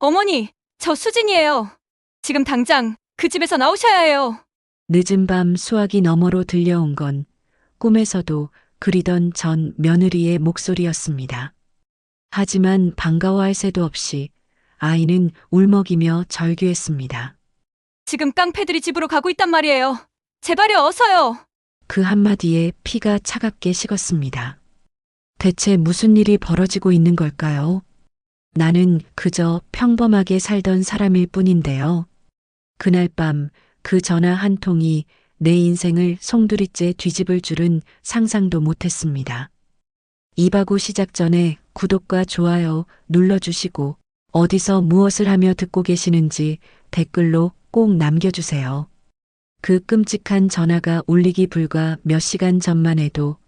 어머니, 저 수진이에요. 지금 당장 그 집에서 나오셔야 해요. 늦은 밤 수화기 너머로 들려온 건 꿈에서도 그리던 전 며느리의 목소리였습니다. 하지만 반가워할 새도 없이 아이는 울먹이며 절규했습니다. 지금 깡패들이 집으로 가고 있단 말이에요. 제발요, 어서요. 그 한마디에 피가 차갑게 식었습니다. 대체 무슨 일이 벌어지고 있는 걸까요? 나는 그저 평범하게 살던 사람일 뿐인데요. 그날 밤 그 전화 한 통이 내 인생을 송두리째 뒤집을 줄은 상상도 못했습니다. 이바구 시작 전에 구독과 좋아요 눌러주시고 어디서 무엇을 하며 듣고 계시는지 댓글로 꼭 남겨주세요. 그 끔찍한 전화가 울리기 불과 몇 시간 전만 해도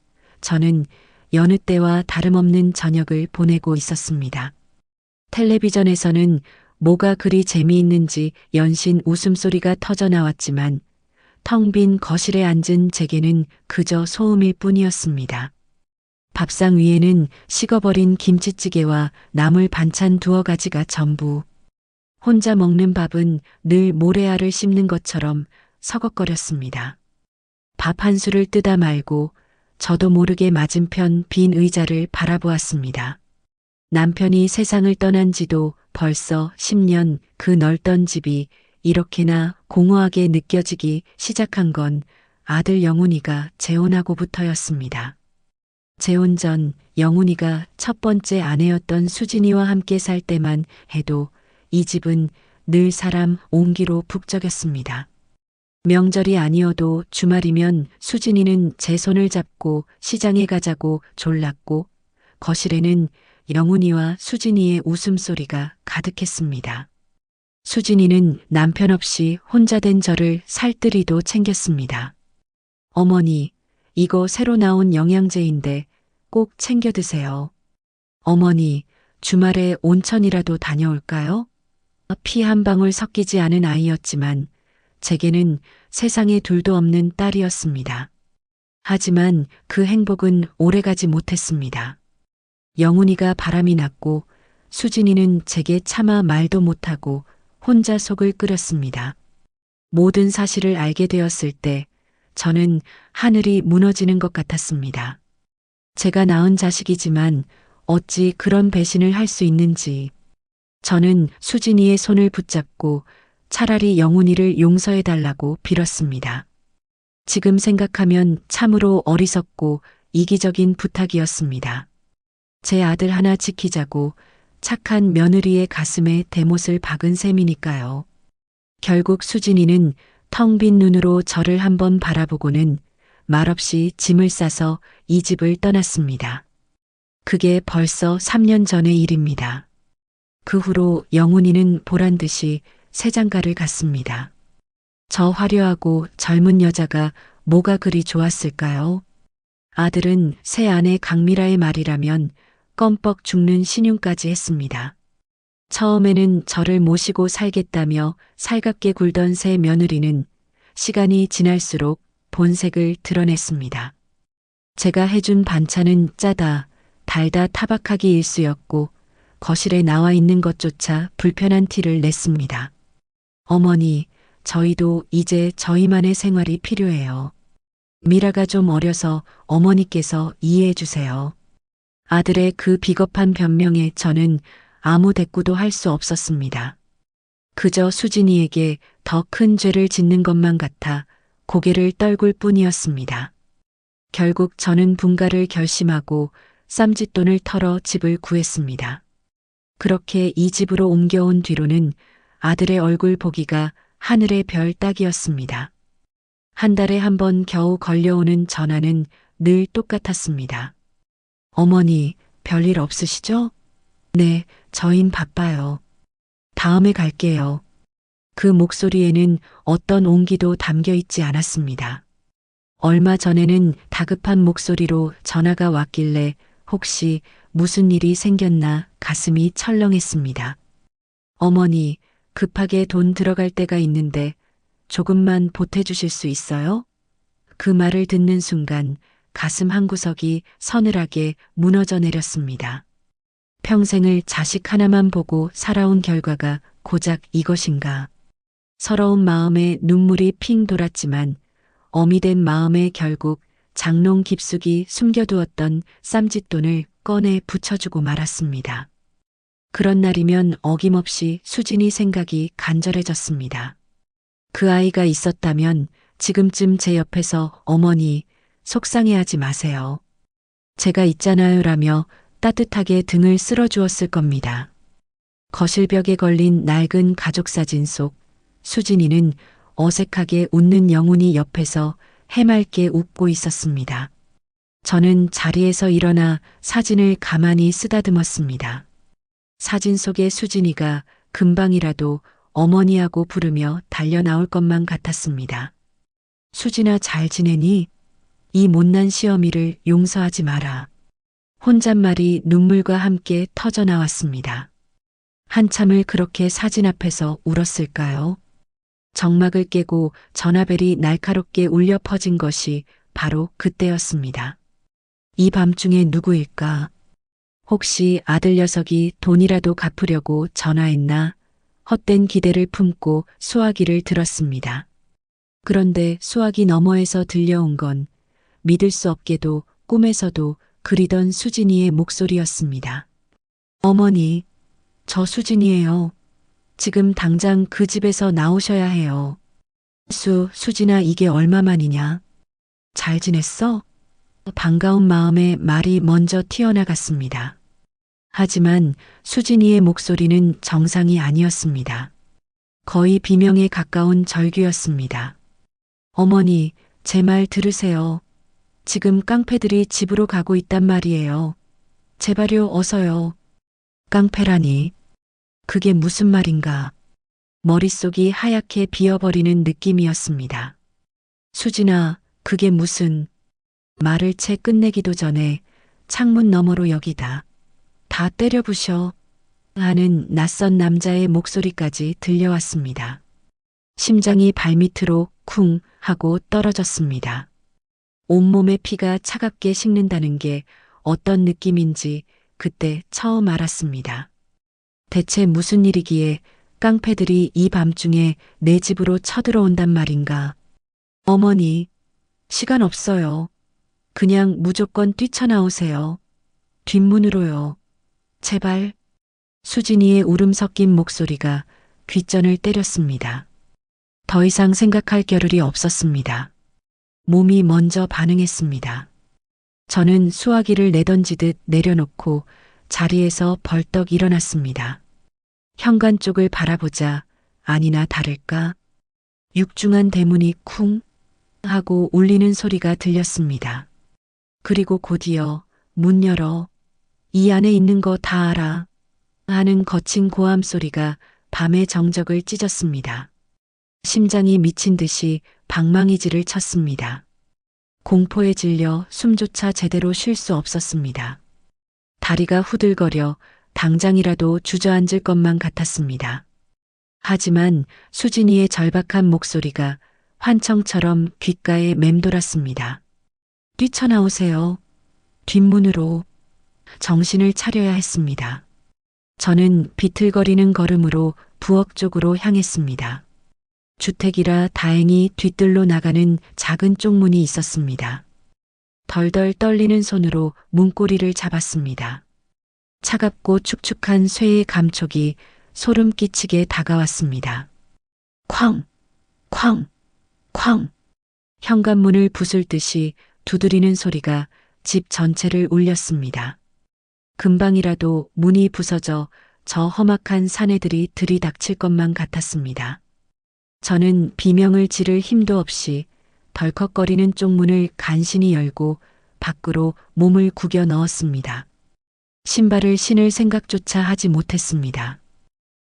저는 여느 때와 다름없는 저녁을 보내고 있었습니다. 텔레비전에서는 뭐가 그리 재미있는지 연신 웃음소리가 터져 나왔지만 텅 빈 거실에 앉은 제게는 그저 소음일 뿐이었습니다. 밥상 위에는 식어버린 김치찌개와 나물 반찬 두어 가지가 전부. 혼자 먹는 밥은 늘 모래알을 씹는 것처럼 서걱거렸습니다. 밥 한 술을 뜨다 말고 저도 모르게 맞은편 빈 의자를 바라보았습니다. 남편이 세상을 떠난 지도 벌써 10년 그 넓던 집이 이렇게나 공허하게 느껴지기 시작한 건 아들 영훈이가 재혼하고부터였습니다. 재혼 전 영훈이가 첫 번째 아내였던 수진이와 함께 살 때만 해도 이 집은 늘 사람 온기로 북적였습니다. 명절이 아니어도 주말이면 수진이는 제 손을 잡고 시장에 가자고 졸랐고 거실에는 영훈이와 수진이의 웃음소리가 가득했습니다. 수진이는 남편 없이 혼자 된 저를 살뜰히도 챙겼습니다. 어머니, 이거 새로 나온 영양제인데 꼭 챙겨 드세요. 어머니, 주말에 온천이라도 다녀올까요? 피 한 방울 섞이지 않은 아이였지만 제게는 세상에 둘도 없는 딸이었습니다. 하지만 그 행복은 오래가지 못했습니다. 영훈이가 바람이 났고 수진이는 제게 차마 말도 못하고 혼자 속을 끓였습니다. 모든 사실을 알게 되었을 때 저는 하늘이 무너지는 것 같았습니다. 제가 낳은 자식이지만 어찌 그런 배신을 할 수 있는지. 저는 수진이의 손을 붙잡고 차라리 영훈이를 용서해달라고 빌었습니다. 지금 생각하면 참으로 어리석고 이기적인 부탁이었습니다. 제 아들 하나 지키자고 착한 며느리의 가슴에 대못을 박은 셈이니까요. 결국 수진이는 텅 빈 눈으로 저를 한번 바라보고는 말없이 짐을 싸서 이 집을 떠났습니다. 그게 벌써 3년 전의 일입니다. 그 후로 영훈이는 보란 듯이 새장가를 갔습니다. 저 화려하고 젊은 여자가 뭐가 그리 좋았을까요? 아들은 새 아내 강미라의 말이라면 껌뻑 죽는 신용까지 했습니다. 처음에는 저를 모시고 살겠다며 살갑게 굴던 새 며느리는 시간이 지날수록 본색을 드러냈습니다. 제가 해준 반찬은 짜다, 달다 타박하기 일쑤였고 거실에 나와 있는 것조차 불편한 티를 냈습니다. 어머니, 저희도 이제 저희만의 생활이 필요해요. 미라가 좀 어려서 어머니께서 이해해 주세요. 아들의 그 비겁한 변명에 저는 아무 대꾸도 할 수 없었습니다. 그저 수진이에게 더 큰 죄를 짓는 것만 같아 고개를 떨굴 뿐이었습니다. 결국 저는 분가를 결심하고 쌈짓돈을 털어 집을 구했습니다. 그렇게 이 집으로 옮겨온 뒤로는 아들의 얼굴 보기가 하늘의 별 따기였습니다. 한 달에 한 번 겨우 걸려오는 전화는 늘 똑같았습니다. 어머니, 별일 없으시죠? 네, 저흰 바빠요. 다음에 갈게요. 그 목소리에는 어떤 온기도 담겨 있지 않았습니다. 얼마 전에는 다급한 목소리로 전화가 왔길래 혹시 무슨 일이 생겼나 가슴이 철렁했습니다. 어머니, 급하게 돈 들어갈 때가 있는데 조금만 보태주실 수 있어요? 그 말을 듣는 순간 가슴 한구석이 서늘하게 무너져 내렸습니다. 평생을 자식 하나만 보고 살아온 결과가 고작 이것인가. 서러운 마음에 눈물이 핑 돌았지만 어미 된 마음에 결국 장롱 깊숙이 숨겨두었던 쌈짓돈을 꺼내 붙여주고 말았습니다. 그런 날이면 어김없이 수진이 생각이 간절해졌습니다. 그 아이가 있었다면 지금쯤 제 옆에서 어머니 속상해하지 마세요. 제가 있잖아요 라며 따뜻하게 등을 쓸어주었을 겁니다. 거실벽에 걸린 낡은 가족사진 속 수진이는 어색하게 웃는 영훈이 옆에서 해맑게 웃고 있었습니다. 저는 자리에서 일어나 사진을 가만히 쓰다듬었습니다. 사진 속의 수진이가 금방이라도 어머니하고 부르며 달려나올 것만 같았습니다. 수진아 잘 지내니? 이 못난 시어미를 용서하지 마라. 혼잣말이 눈물과 함께 터져 나왔습니다. 한참을 그렇게 사진 앞에서 울었을까요? 정막을 깨고 전화벨이 날카롭게 울려 퍼진 것이 바로 그때였습니다. 이 밤중에 누구일까? 혹시 아들 녀석이 돈이라도 갚으려고 전화했나? 헛된 기대를 품고 수화기를 들었습니다. 그런데 수화기 너머에서 들려온 건 믿을 수 없게도 꿈에서도 그리던 수진이의 목소리였습니다. 어머니, 저 수진이에요. 지금 당장 그 집에서 나오셔야 해요. 수진아 이게 얼마만이냐? 잘 지냈어? 반가운 마음에 말이 먼저 튀어나갔습니다. 하지만 수진이의 목소리는 정상이 아니었습니다. 거의 비명에 가까운 절규였습니다. 어머니, 제 말 들으세요. 지금 깡패들이 집으로 가고 있단 말이에요. 제발요, 어서요. 깡패라니. 그게 무슨 말인가. 머릿속이 하얗게 비어버리는 느낌이었습니다. 수진아, 그게 무슨. 말을 채 끝내기도 전에 창문 너머로 여기다. 다 때려부셔. 하는 낯선 남자의 목소리까지 들려왔습니다. 심장이 발밑으로 쿵 하고 떨어졌습니다. 온몸의 피가 차갑게 식는다는 게 어떤 느낌인지 그때 처음 알았습니다. 대체 무슨 일이기에 깡패들이 이 밤중에 내 집으로 쳐들어온단 말인가. 어머니, 시간 없어요. 그냥 무조건 뛰쳐나오세요. 뒷문으로요. 제발. 수진이의 울음 섞인 목소리가 귓전을 때렸습니다. 더 이상 생각할 겨를이 없었습니다. 몸이 먼저 반응했습니다. 저는 수화기를 내던지듯 내려놓고 자리에서 벌떡 일어났습니다. 현관 쪽을 바라보자 아니나 다를까 육중한 대문이 쿵 하고 울리는 소리가 들렸습니다. 그리고 곧이어 문 열어. 이 안에 있는 거 다 알아. 하는 거친 고함 소리가 밤의 정적을 찢었습니다. 심장이 미친 듯이 방망이질을 쳤습니다. 공포에 질려 숨조차 제대로 쉴 수 없었습니다. 다리가 후들거려 당장이라도 주저앉을 것만 같았습니다. 하지만 수진이의 절박한 목소리가 환청처럼 귓가에 맴돌았습니다. 뛰쳐나오세요. 뒷문으로. 정신을 차려야 했습니다. 저는 비틀거리는 걸음으로 부엌 쪽으로 향했습니다. 주택이라 다행히 뒤뜰로 나가는 작은 쪽문이 있었습니다. 덜덜 떨리는 손으로 문고리를 잡았습니다. 차갑고 축축한 쇠의 감촉이 소름 끼치게 다가왔습니다. 쾅! 쾅! 쾅! 현관문을 부술듯이 두드리는 소리가 집 전체를 울렸습니다. 금방이라도 문이 부서져 저 험악한 사내들이 들이닥칠 것만 같았습니다. 저는 비명을 지를 힘도 없이 덜컥거리는 쪽문을 간신히 열고 밖으로 몸을 구겨 넣었습니다. 신발을 신을 생각조차 하지 못했습니다.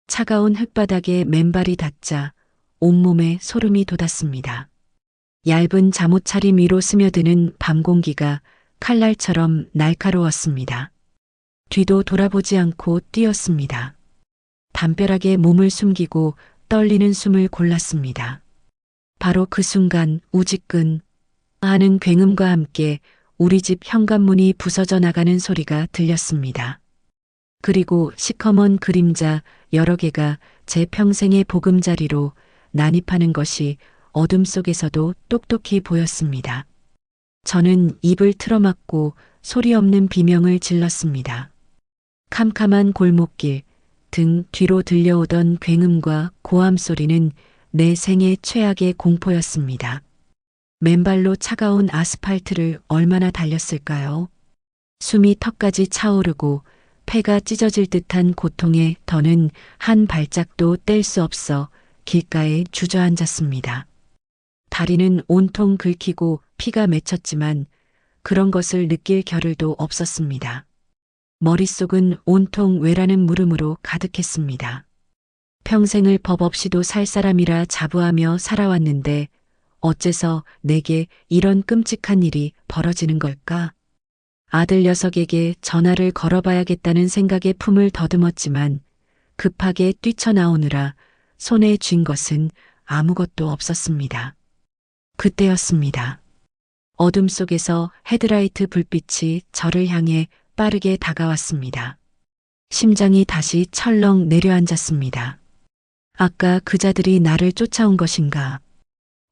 차가운 흙바닥에 맨발이 닿자 온몸에 소름이 돋았습니다. 얇은 잠옷 차림 위로 스며드는 밤 공기가 칼날처럼 날카로웠습니다. 뒤도 돌아보지 않고 뛰었습니다. 담벼락에 몸을 숨기고 떨리는 숨을 골랐습니다. 바로 그 순간 우지끈 하는 굉음과 함께 우리 집 현관문이 부서져 나가는 소리가 들렸습니다. 그리고 시커먼 그림자 여러 개가 제 평생의 보금자리로 난입하는 것이 어둠 속에서도 똑똑히 보였습니다. 저는 입을 틀어막고 소리 없는 비명을 질렀습니다. 캄캄한 골목길, 등 뒤로 들려오던 굉음과 고함 소리는 내 생애 최악의 공포였습니다. 맨발로 차가운 아스팔트를 얼마나 달렸을까요? 숨이 턱까지 차오르고 폐가 찢어질 듯한 고통에 더는 한 발짝도 뗄 수 없어 길가에 주저앉았습니다. 다리는 온통 긁히고 피가 맺혔지만 그런 것을 느낄 겨를도 없었습니다. 머릿속은 온통 외라는 물음으로 가득했습니다. 평생을 법 없이도 살 사람이라 자부하며 살아왔는데 어째서 내게 이런 끔찍한 일이 벌어지는 걸까? 아들 녀석에게 전화를 걸어봐야겠다는 생각에 품을 더듬었지만 급하게 뛰쳐나오느라 손에 쥔 것은 아무것도 없었습니다. 그때였습니다. 어둠 속에서 헤드라이트 불빛이 저를 향해 빠르게 다가왔습니다. 심장이 다시 철렁 내려앉았습니다. 아까 그자들이 나를 쫓아온 것인가?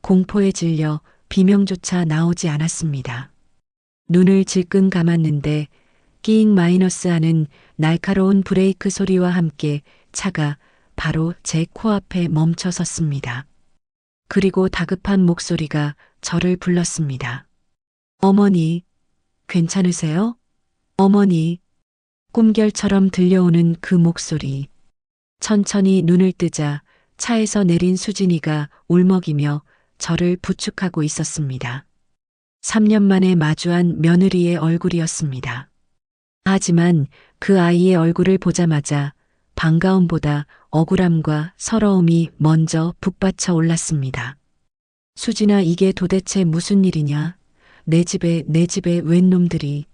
공포에 질려 비명조차 나오지 않았습니다. 눈을 질끈 감았는데 끼잉 마이너스 하는 날카로운 브레이크 소리와 함께 차가 바로 제 코앞에 멈춰 섰습니다. 그리고 다급한 목소리가 저를 불렀습니다. 어머니, 괜찮으세요? 어머니, 꿈결처럼 들려오는 그 목소리. 천천히 눈을 뜨자 차에서 내린 수진이가 울먹이며 저를 부축하고 있었습니다. 3년 만에 마주한 며느리의 얼굴이었습니다. 하지만 그 아이의 얼굴을 보자마자 반가움보다 억울함과 서러움이 먼저 북받쳐 올랐습니다. 수진아, 이게 도대체 무슨 일이냐? 내 집에 웬 놈들이.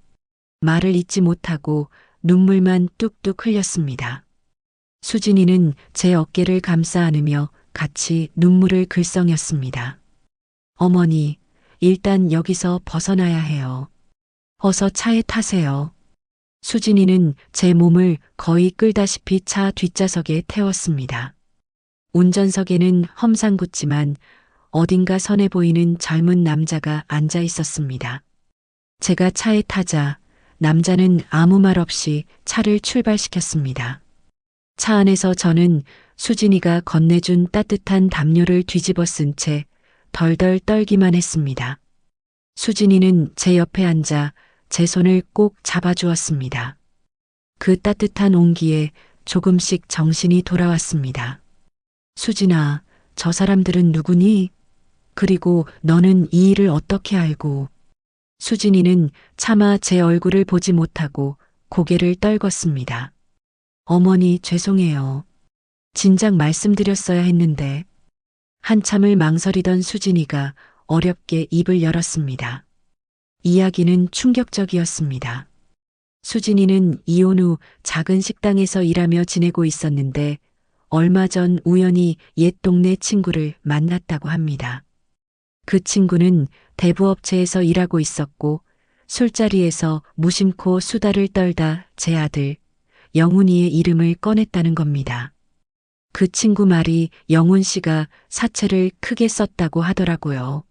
말을 잇지 못하고 눈물만 뚝뚝 흘렸습니다. 수진이는 제 어깨를 감싸 안으며 같이 눈물을 글썽였습니다. 어머니, 일단 여기서 벗어나야 해요. 어서 차에 타세요. 수진이는 제 몸을 거의 끌다시피 차 뒷좌석에 태웠습니다. 운전석에는 험상궂지만 어딘가 선해 보이는 젊은 남자가 앉아 있었습니다. 제가 차에 타자 남자는 아무 말 없이 차를 출발시켰습니다. 차 안에서 저는 수진이가 건네준 따뜻한 담요를 뒤집어 쓴 채 덜덜 떨기만 했습니다. 수진이는 제 옆에 앉아 제 손을 꼭 잡아주었습니다. 그 따뜻한 온기에 조금씩 정신이 돌아왔습니다. 수진아, 저 사람들은 누구니? 그리고 너는 이 일을 어떻게 알고? 수진이는 차마 제 얼굴을 보지 못하고 고개를 떨궜습니다. 어머니, 죄송해요. 진작 말씀드렸어야 했는데. 한참을 망설이던 수진이가 어렵게 입을 열었습니다. 이야기는 충격적이었습니다. 수진이는 이혼 후 작은 식당에서 일하며 지내고 있었는데 얼마 전 우연히 옛 동네 친구를 만났다고 합니다. 그 친구는 대부업체에서 일하고 있었고 술자리에서 무심코 수다를 떨다 제 아들 영훈이의 이름을 꺼냈다는 겁니다. 그 친구 말이 영훈 씨가 사채를 크게 썼다고 하더라고요.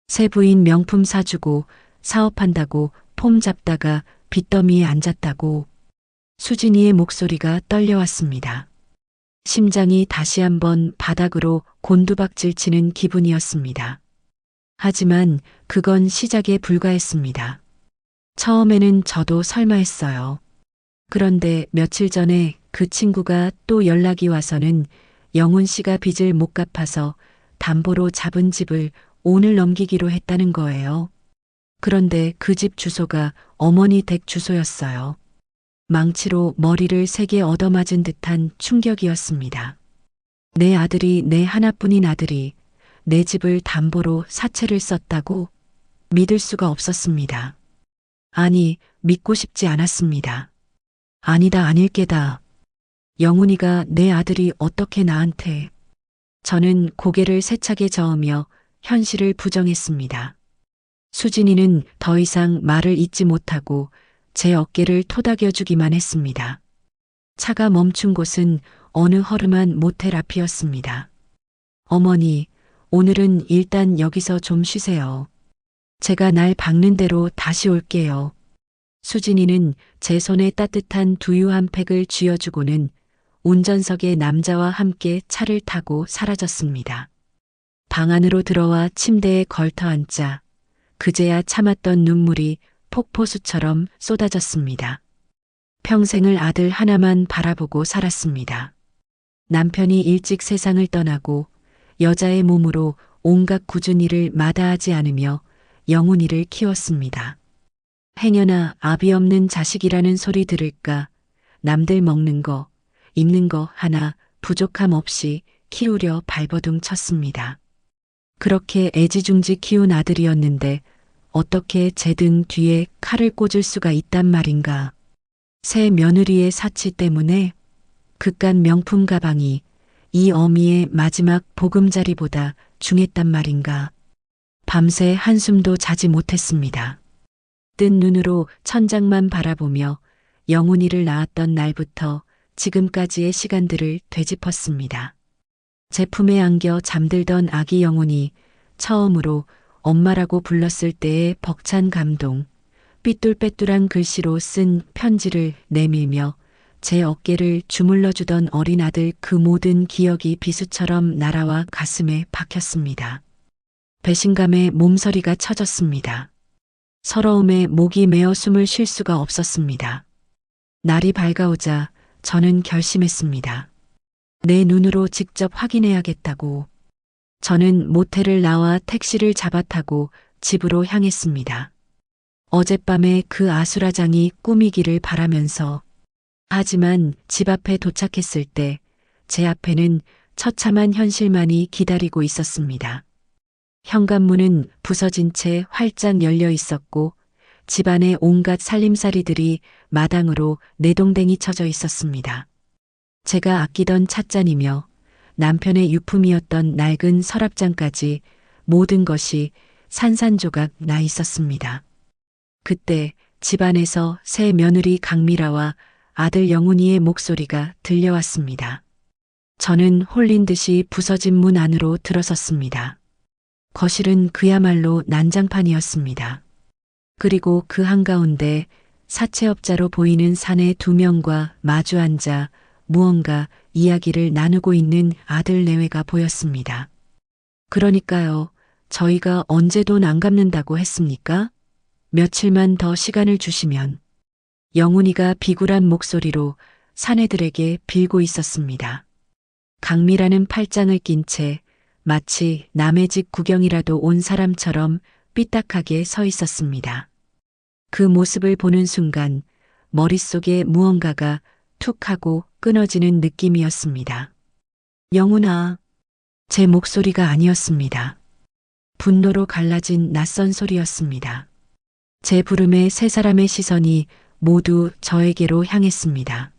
새 부인 명품 사주고 사업한다고 폼 잡다가 빚더미에 앉았다고. 수진이의 목소리가 떨려왔습니다. 심장이 다시 한번 바닥으로 곤두박질 치는 기분이었습니다. 하지만 그건 시작에 불과했습니다. 처음에는 저도 설마 했어요. 그런데 며칠 전에 그 친구가 또 연락이 와서는 영훈 씨가 빚을 못 갚아서 담보로 잡은 집을 오늘 넘기기로 했다는 거예요. 그런데 그 집 주소가 어머니 댁 주소였어요. 망치로 머리를 세게 얻어맞은 듯한 충격이었습니다. 내 아들이, 내 하나뿐인 아들이 내 집을 담보로 사채를 썼다고? 믿을 수가 없었습니다. 아니, 믿고 싶지 않았습니다. 아니다, 아닐 게다. 영훈이가, 내 아들이 어떻게 나한테. 저는 고개를 세차게 저으며 현실을 부정했습니다. 수진이는 더 이상 말을 잇지 못하고 제 어깨를 토닥여 주기만 했습니다. 차가 멈춘 곳은 어느 허름한 모텔 앞이었습니다. 어머니, 오늘은 일단 여기서 좀 쉬세요. 제가 날 박는 대로 다시 올게요. 수진이는 제 손에 따뜻한 두유 한 팩을 쥐어주고는 운전석에 남자와 함께 차를 타고 사라졌습니다. 방 안으로 들어와 침대에 걸터 앉자 그제야 참았던 눈물이 폭포수처럼 쏟아졌습니다. 평생을 아들 하나만 바라보고 살았습니다. 남편이 일찍 세상을 떠나고 여자의 몸으로 온갖 굳은 일을 마다하지 않으며 영훈이를 키웠습니다. 행여나 아비 없는 자식이라는 소리 들을까 남들 먹는 거, 입는 거 하나 부족함 없이 키우려 발버둥 쳤습니다. 그렇게 애지중지 키운 아들이었는데 어떻게 제 등 뒤에 칼을 꽂을 수가 있단 말인가. 새 며느리의 사치 때문에 그깟 명품 가방이 이 어미의 마지막 보금자리보다 중했단 말인가. 밤새 한숨도 자지 못했습니다. 뜬 눈으로 천장만 바라보며 영훈이를 낳았던 날부터 지금까지의 시간들을 되짚었습니다. 제 품에 안겨 잠들던 아기 영훈이 처음으로 엄마라고 불렀을 때의 벅찬 감동, 삐뚤빼뚤한 글씨로 쓴 편지를 내밀며 제 어깨를 주물러주던 어린 아들 그 모든 기억이 비수처럼 날아와 가슴에 박혔습니다. 배신감에 몸서리가 쳐졌습니다. 서러움에 목이 메어 숨을 쉴 수가 없었습니다. 날이 밝아오자 저는 결심했습니다. 내 눈으로 직접 확인해야겠다고. 저는 모텔을 나와 택시를 잡아 타고 집으로 향했습니다. 어젯밤의 그 아수라장이 꿈이기를 바라면서. 하지만 집 앞에 도착했을 때 제 앞에는 처참한 현실만이 기다리고 있었습니다. 현관문은 부서진 채 활짝 열려 있었고 집안의 온갖 살림살이들이 마당으로 내동댕이 쳐져 있었습니다. 제가 아끼던 찻잔이며 남편의 유품이었던 낡은 서랍장까지 모든 것이 산산조각 나 있었습니다. 그때 집안에서 새 며느리 강미라와 아들 영훈이의 목소리가 들려왔습니다. 저는 홀린 듯이 부서진 문 안으로 들어섰습니다. 거실은 그야말로 난장판이었습니다. 그리고 그 한가운데 사채업자로 보이는 사내 두 명과 마주 앉아 무언가 이야기를 나누고 있는 아들 내외가 보였습니다. 그러니까요, 저희가 언제 돈 안 갚는다고 했습니까? 며칠만 더 시간을 주시면. 영훈이가 비굴한 목소리로 사내들에게 빌고 있었습니다. 강미라는 팔짱을 낀 채 마치 남의 집 구경이라도 온 사람처럼 삐딱하게 서 있었습니다. 그 모습을 보는 순간 머릿속에 무언가가 툭 하고 끊어지는 느낌이었습니다. 영훈아, 제 목소리가 아니었습니다. 분노로 갈라진 낯선 소리였습니다. 제 부름에 세 사람의 시선이 모두 저에게로 향했습니다.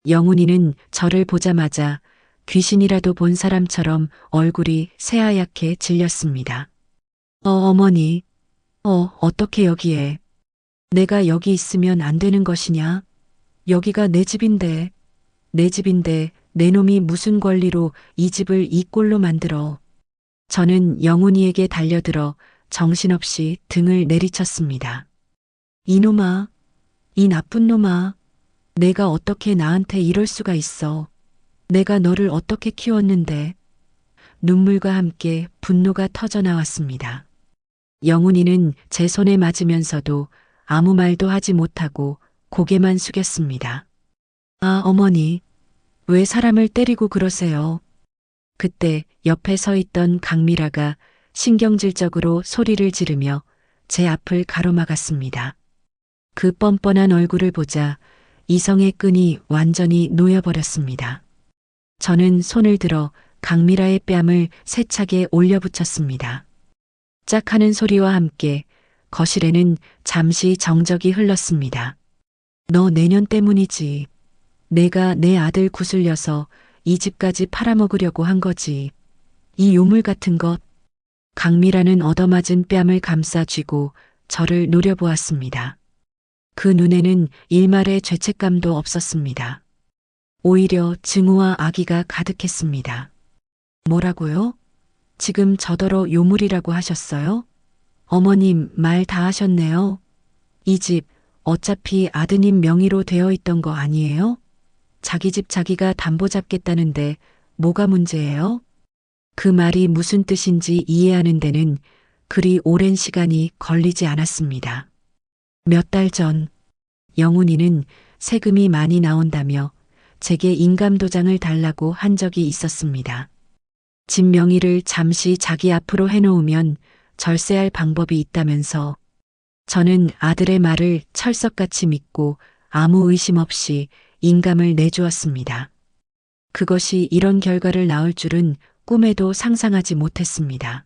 영훈이는 저를 보자마자 귀신이라도 본 사람처럼 얼굴이 새하얗게 질렸습니다. 어머니, 어떻게 여기에? 내가 여기 있으면 안 되는 것이냐? 여기가 내 집인데 내 놈이 무슨 권리로 이 집을 이 꼴로 만들어. 저는 영훈이에게 달려들어 정신없이 등을 내리쳤습니다. 이놈아, 이 나쁜 놈아, 내가 어떻게 나한테 이럴 수가 있어. 내가 너를 어떻게 키웠는데. 눈물과 함께 분노가 터져 나왔습니다. 영훈이는 제 손에 맞으면서도 아무 말도 하지 못하고 고개만 숙였습니다. 아, 어머니, 왜 사람을 때리고 그러세요? 그때 옆에 서 있던 강미라가 신경질적으로 소리를 지르며 제 앞을 가로막았습니다. 그 뻔뻔한 얼굴을 보자 이성의 끈이 완전히 놓여버렸습니다. 저는 손을 들어 강미라의 뺨을 세차게 올려붙였습니다. 짝 하는 소리와 함께 거실에는 잠시 정적이 흘렀습니다. 너 내년 때문이지. 내가 내 아들 구슬려서 이 집까지 팔아먹으려고 한 거지. 이 요물 같은 것. 강미라는 얻어맞은 뺨을 감싸 쥐고 저를 노려보았습니다. 그 눈에는 일말의 죄책감도 없었습니다. 오히려 증오와 악의가 가득했습니다. 뭐라고요? 지금 저더러 요물이라고 하셨어요? 어머님 말 다 하셨네요. 이 집 어차피 아드님 명의로 되어 있던 거 아니에요? 자기 집 자기가 담보 잡겠다는데 뭐가 문제예요? 그 말이 무슨 뜻인지 이해하는 데는 그리 오랜 시간이 걸리지 않았습니다. 몇 달 전, 영훈이는 세금이 많이 나온다며 제게 인감도장을 달라고 한 적이 있었습니다. 집 명의를 잠시 자기 앞으로 해놓으면 절세할 방법이 있다면서 저는 아들의 말을 철석같이 믿고 아무 의심 없이 인감을 내주었습니다. 그것이 이런 결과를 낳을 줄은 꿈에도 상상하지 못했습니다.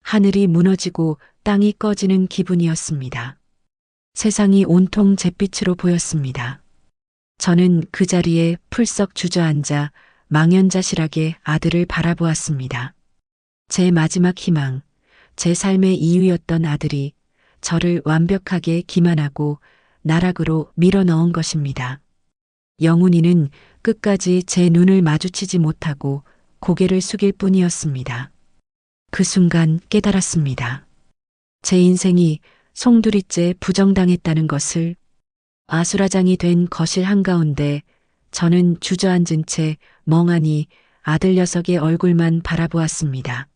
하늘이 무너지고 땅이 꺼지는 기분이었습니다. 세상이 온통 잿빛으로 보였습니다. 저는 그 자리에 풀썩 주저앉아 망연자실하게 아들을 바라보았습니다. 제 마지막 희망, 제 삶의 이유였던 아들이 저를 완벽하게 기만하고 나락으로 밀어넣은 것입니다. 영훈이는 끝까지 제 눈을 마주치지 못하고 고개를 숙일 뿐이었습니다. 그 순간 깨달았습니다. 제 인생이 송두리째 부정당했다는 것을. 아수라장이 된 거실 한가운데 저는 주저앉은 채 멍하니 아들 녀석의 얼굴만 바라보았습니다.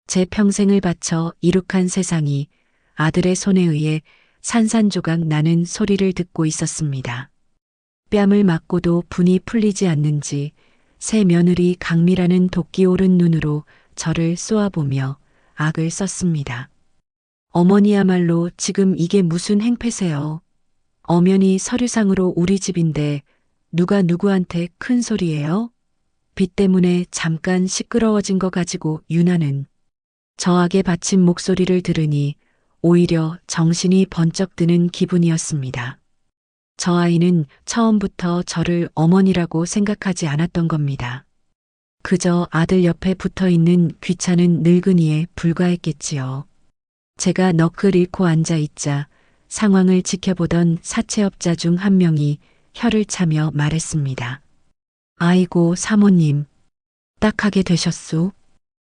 제 평생을 바쳐 이룩한 세상이 아들의 손에 의해 산산조각 나는 소리를 듣고 있었습니다. 뺨을 맞고도 분이 풀리지 않는지 새 며느리 강미라는 도끼 오른 눈으로 저를 쏘아보며 악을 썼습니다. 어머니야말로 지금 이게 무슨 행패세요? 엄연히 서류상으로 우리 집인데 누가 누구한테 큰 소리예요? 빚 때문에 잠깐 시끄러워진 거 가지고 유나는. 저하게 바친 목소리를 들으니 오히려 정신이 번쩍 드는 기분이었습니다. 저 아이는 처음부터 저를 어머니라고 생각하지 않았던 겁니다. 그저 아들 옆에 붙어 있는 귀찮은 늙은이에 불과했겠지요. 제가 넋을 잃고 앉아 있자 상황을 지켜보던 사채업자 중 한 명이 혀를 차며 말했습니다. 아이고 사모님, 딱하게 되셨소.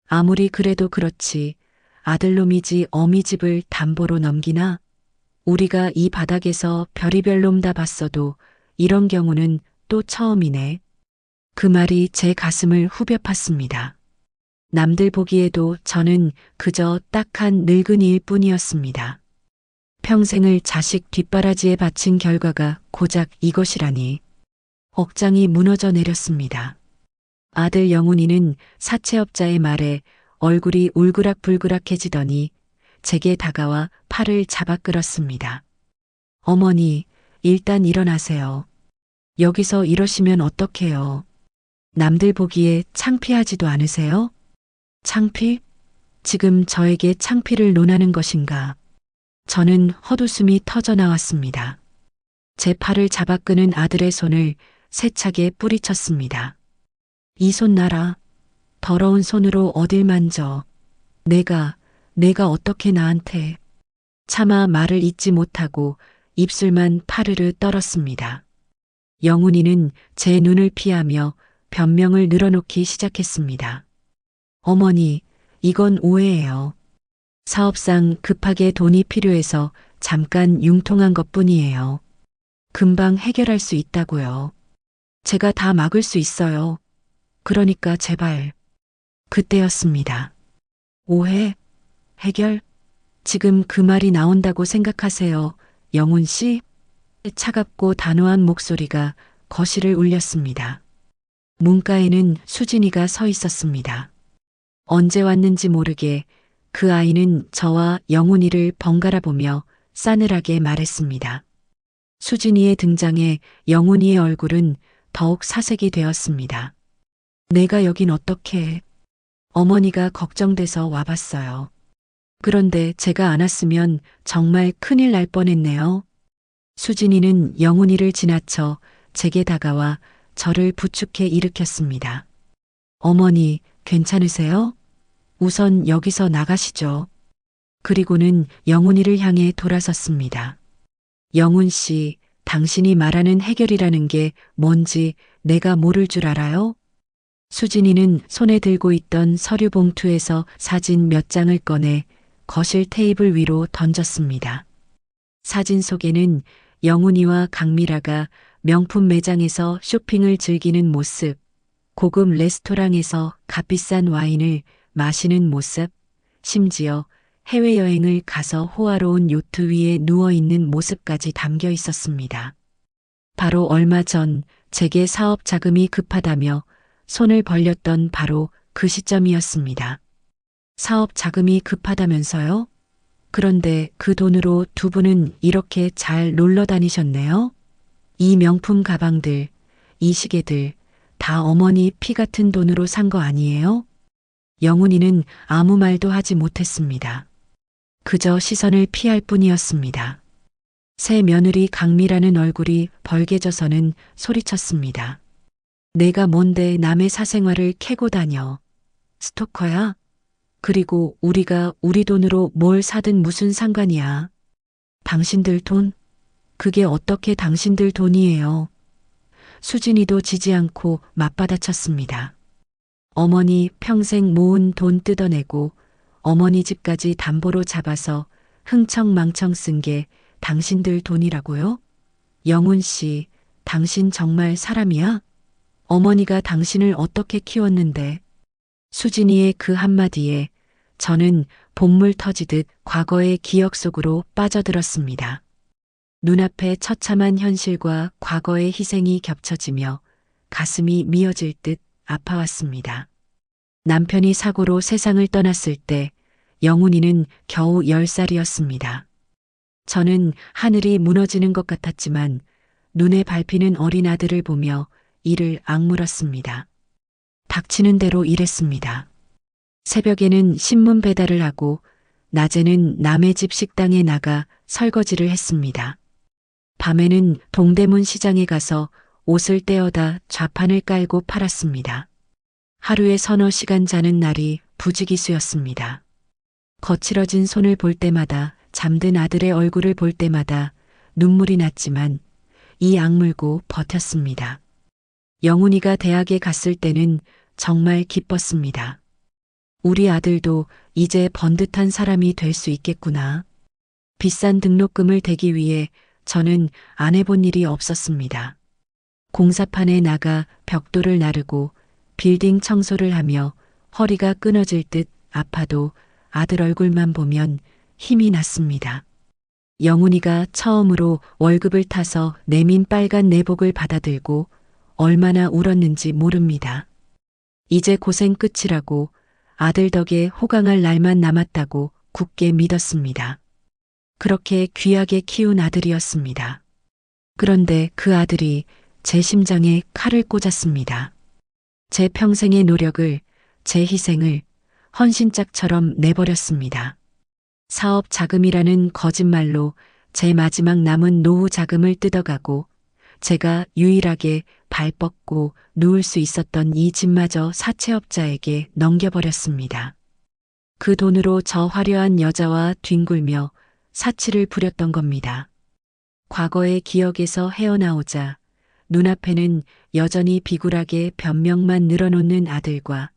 아무리 그래도 그렇지 아들놈이지 어미 집을 담보로 넘기나? 우리가 이 바닥에서 별의별 놈 다 봤어도 이런 경우는 또 처음이네. 그 말이 제 가슴을 후벼 팠습니다. 남들 보기에도 저는 그저 딱한 늙은이일 뿐이었습니다. 평생을 자식 뒷바라지에 바친 결과가 고작 이것이라니. 억장이 무너져 내렸습니다. 아들 영훈이는 사채업자의 말에 얼굴이 울그락불그락해지더니 제게 다가와 팔을 잡아 끌었습니다. 어머니, 일단 일어나세요. 여기서 이러시면 어떡해요. 남들 보기에 창피하지도 않으세요? 창피? 지금 저에게 창피를 논하는 것인가? 저는 헛웃음이 터져 나왔습니다. 제 팔을 잡아 끄는 아들의 손을 세차게 뿌리쳤습니다. 이 손 놔라. 더러운 손으로 어딜 만져. 내가 어떻게 나한테. 차마 말을 잇지 못하고 입술만 파르르 떨었습니다. 영훈이는 제 눈을 피하며 변명을 늘어놓기 시작했습니다. 어머니, 이건 오해예요. 사업상 급하게 돈이 필요해서 잠깐 융통한 것뿐이에요. 금방 해결할 수 있다고요. 제가 다 막을 수 있어요. 그러니까 제발. 그때였습니다. 오해? 해결? 지금 그 말이 나온다고 생각하세요, 영훈 씨? 차갑고 단호한 목소리가 거실을 울렸습니다. 문가에는 수진이가 서 있었습니다. 언제 왔는지 모르게 그 아이는 저와 영훈이를 번갈아 보며 싸늘하게 말했습니다. 수진이의 등장에 영훈이의 얼굴은 더욱 사색이 되었습니다. 내가 여긴 어떻게? 어머니가 걱정돼서 와봤어요. 그런데 제가 안 왔으면 정말 큰일 날 뻔했네요. 수진이는 영훈이를 지나쳐 제게 다가와 저를 부축해 일으켰습니다. 어머니, 괜찮으세요? 우선 여기서 나가시죠. 그리고는 영훈이를 향해 돌아섰습니다. 영훈 씨, 당신이 말하는 해결이라는 게 뭔지 내가 모를 줄 알아요? 수진이는 손에 들고 있던 서류 봉투에서 사진 몇 장을 꺼내 거실 테이블 위로 던졌습니다. 사진 속에는 영훈이와 강미라가 명품 매장에서 쇼핑을 즐기는 모습, 고급 레스토랑에서 값비싼 와인을 마시는 모습, 심지어 해외여행을 가서 호화로운 요트 위에 누워 있는 모습까지 담겨 있었습니다. 바로 얼마 전 제게 사업 자금이 급하다며 손을 벌렸던 바로 그 시점이었습니다. 사업 자금이 급하다면서요? 그런데 그 돈으로 두 분은 이렇게 잘 놀러 다니셨네요? 이 명품 가방들, 이 시계들 다 어머니 피 같은 돈으로 산 거 아니에요? 영훈이는 아무 말도 하지 못했습니다. 그저 시선을 피할 뿐이었습니다. 새 며느리 강미라는 얼굴이 벌개져서는 소리쳤습니다. 내가 뭔데 남의 사생활을 캐고 다녀. 스토커야? 그리고 우리가 우리 돈으로 뭘 사든 무슨 상관이야. 당신들 돈? 그게 어떻게 당신들 돈이에요. 수진이도 지지 않고 맞받아쳤습니다. 어머니 평생 모은 돈 뜯어내고 어머니 집까지 담보로 잡아서 흥청망청 쓴 게 당신들 돈이라고요? 영훈 씨, 당신 정말 사람이야? 어머니가 당신을 어떻게 키웠는데? 수진이의 그 한마디에 저는 본물 터지듯 과거의 기억 속으로 빠져들었습니다. 눈앞에 처참한 현실과 과거의 희생이 겹쳐지며 가슴이 미어질 듯 아파왔습니다. 남편이 사고로 세상을 떠났을 때 영훈이는 겨우 10살이었습니다. 저는 하늘이 무너지는 것 같았지만 눈에 밟히는 어린 아들을 보며 이를 악물었습니다. 닥치는 대로 일했습니다. 새벽에는 신문 배달을 하고 낮에는 남의 집 식당에 나가 설거지를 했습니다. 밤에는 동대문 시장에 가서 옷을 떼어다 좌판을 깔고 팔았습니다. 하루에 서너 시간 자는 날이 부지기수였습니다. 거칠어진 손을 볼 때마다 잠든 아들의 얼굴을 볼 때마다 눈물이 났지만 이 악물고 버텼습니다. 영훈이가 대학에 갔을 때는 정말 기뻤습니다. 우리 아들도 이제 번듯한 사람이 될 수 있겠구나. 비싼 등록금을 대기 위해 저는 안 해본 일이 없었습니다. 공사판에 나가 벽돌을 나르고 빌딩 청소를 하며 허리가 끊어질 듯 아파도 아들 얼굴만 보면 힘이 났습니다. 영훈이가 처음으로 월급을 타서 내민 빨간 내복을 받아들고 얼마나 울었는지 모릅니다. 이제 고생 끝이라고 아들 덕에 호강할 날만 남았다고 굳게 믿었습니다. 그렇게 귀하게 키운 아들이었습니다. 그런데 그 아들이 제 심장에 칼을 꽂았습니다. 제 평생의 노력을, 제 희생을 헌신짝처럼 내버렸습니다. 사업 자금이라는 거짓말로 제 마지막 남은 노후 자금을 뜯어가고 제가 유일하게 발 뻗고 누울 수 있었던 이 집마저 사채업자에게 넘겨버렸습니다. 그 돈으로 저 화려한 여자와 뒹굴며 사치를 부렸던 겁니다. 과거의 기억에서 헤어나오자 눈앞에는 여전히 비굴하게 변명만 늘어놓는 아들과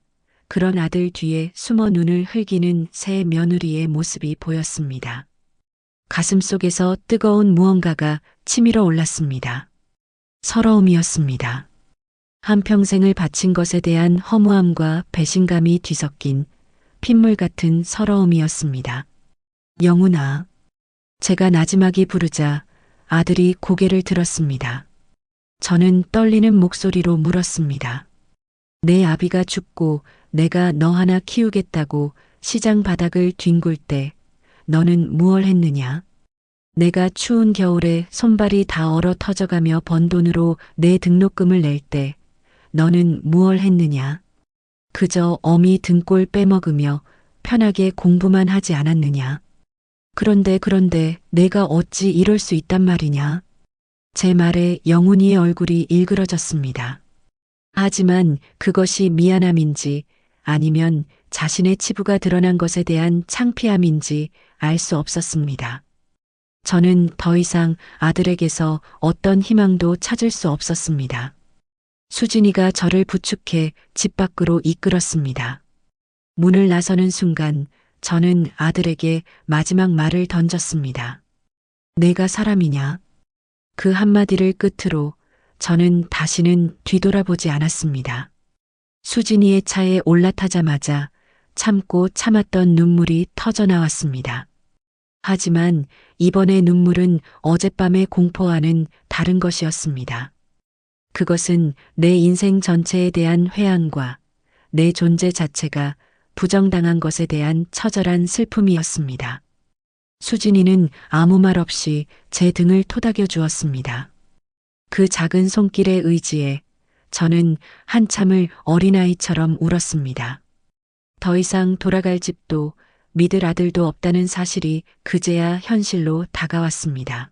그런 아들 뒤에 숨어 눈을 흘기는 새 며느리의 모습이 보였습니다. 가슴속에서 뜨거운 무언가가 치밀어 올랐습니다. 서러움이었습니다. 한평생을 바친 것에 대한 허무함과 배신감이 뒤섞인 핏물 같은 서러움이었습니다. 영훈아. 제가 나지막이 부르자 아들이 고개를 들었습니다. 저는 떨리는 목소리로 물었습니다. 내 아비가 죽고 내가 너 하나 키우겠다고 시장 바닥을 뒹굴 때 너는 무얼 했느냐? 내가 추운 겨울에 손발이 다 얼어 터져가며 번 돈으로 내 등록금을 낼 때 너는 무얼 했느냐? 그저 어미 등골 빼먹으며 편하게 공부만 하지 않았느냐? 그런데 내가 어찌 이럴 수 있단 말이냐? 제 말에 영훈이의 얼굴이 일그러졌습니다. 하지만 그것이 미안함인지 아니면 자신의 치부가 드러난 것에 대한 창피함인지 알 수 없었습니다. 저는 더 이상 아들에게서 어떤 희망도 찾을 수 없었습니다. 수진이가 저를 부축해 집 밖으로 이끌었습니다. 문을 나서는 순간 저는 아들에게 마지막 말을 던졌습니다. 내가 사람이냐? 그 한마디를 끝으로 저는 다시는 뒤돌아보지 않았습니다. 수진이의 차에 올라타자마자 참고 참았던 눈물이 터져 나왔습니다. 하지만 이번의 눈물은 어젯밤의 공포와는 다른 것이었습니다. 그것은 내 인생 전체에 대한 회한과 내 존재 자체가 부정당한 것에 대한 처절한 슬픔이었습니다. 수진이는 아무 말 없이 제 등을 토닥여 주었습니다. 그 작은 손길의 의지에 저는 한참을 어린아이처럼 울었습니다. 더 이상 돌아갈 집도 믿을 아들도 없다는 사실이 그제야 현실로 다가왔습니다.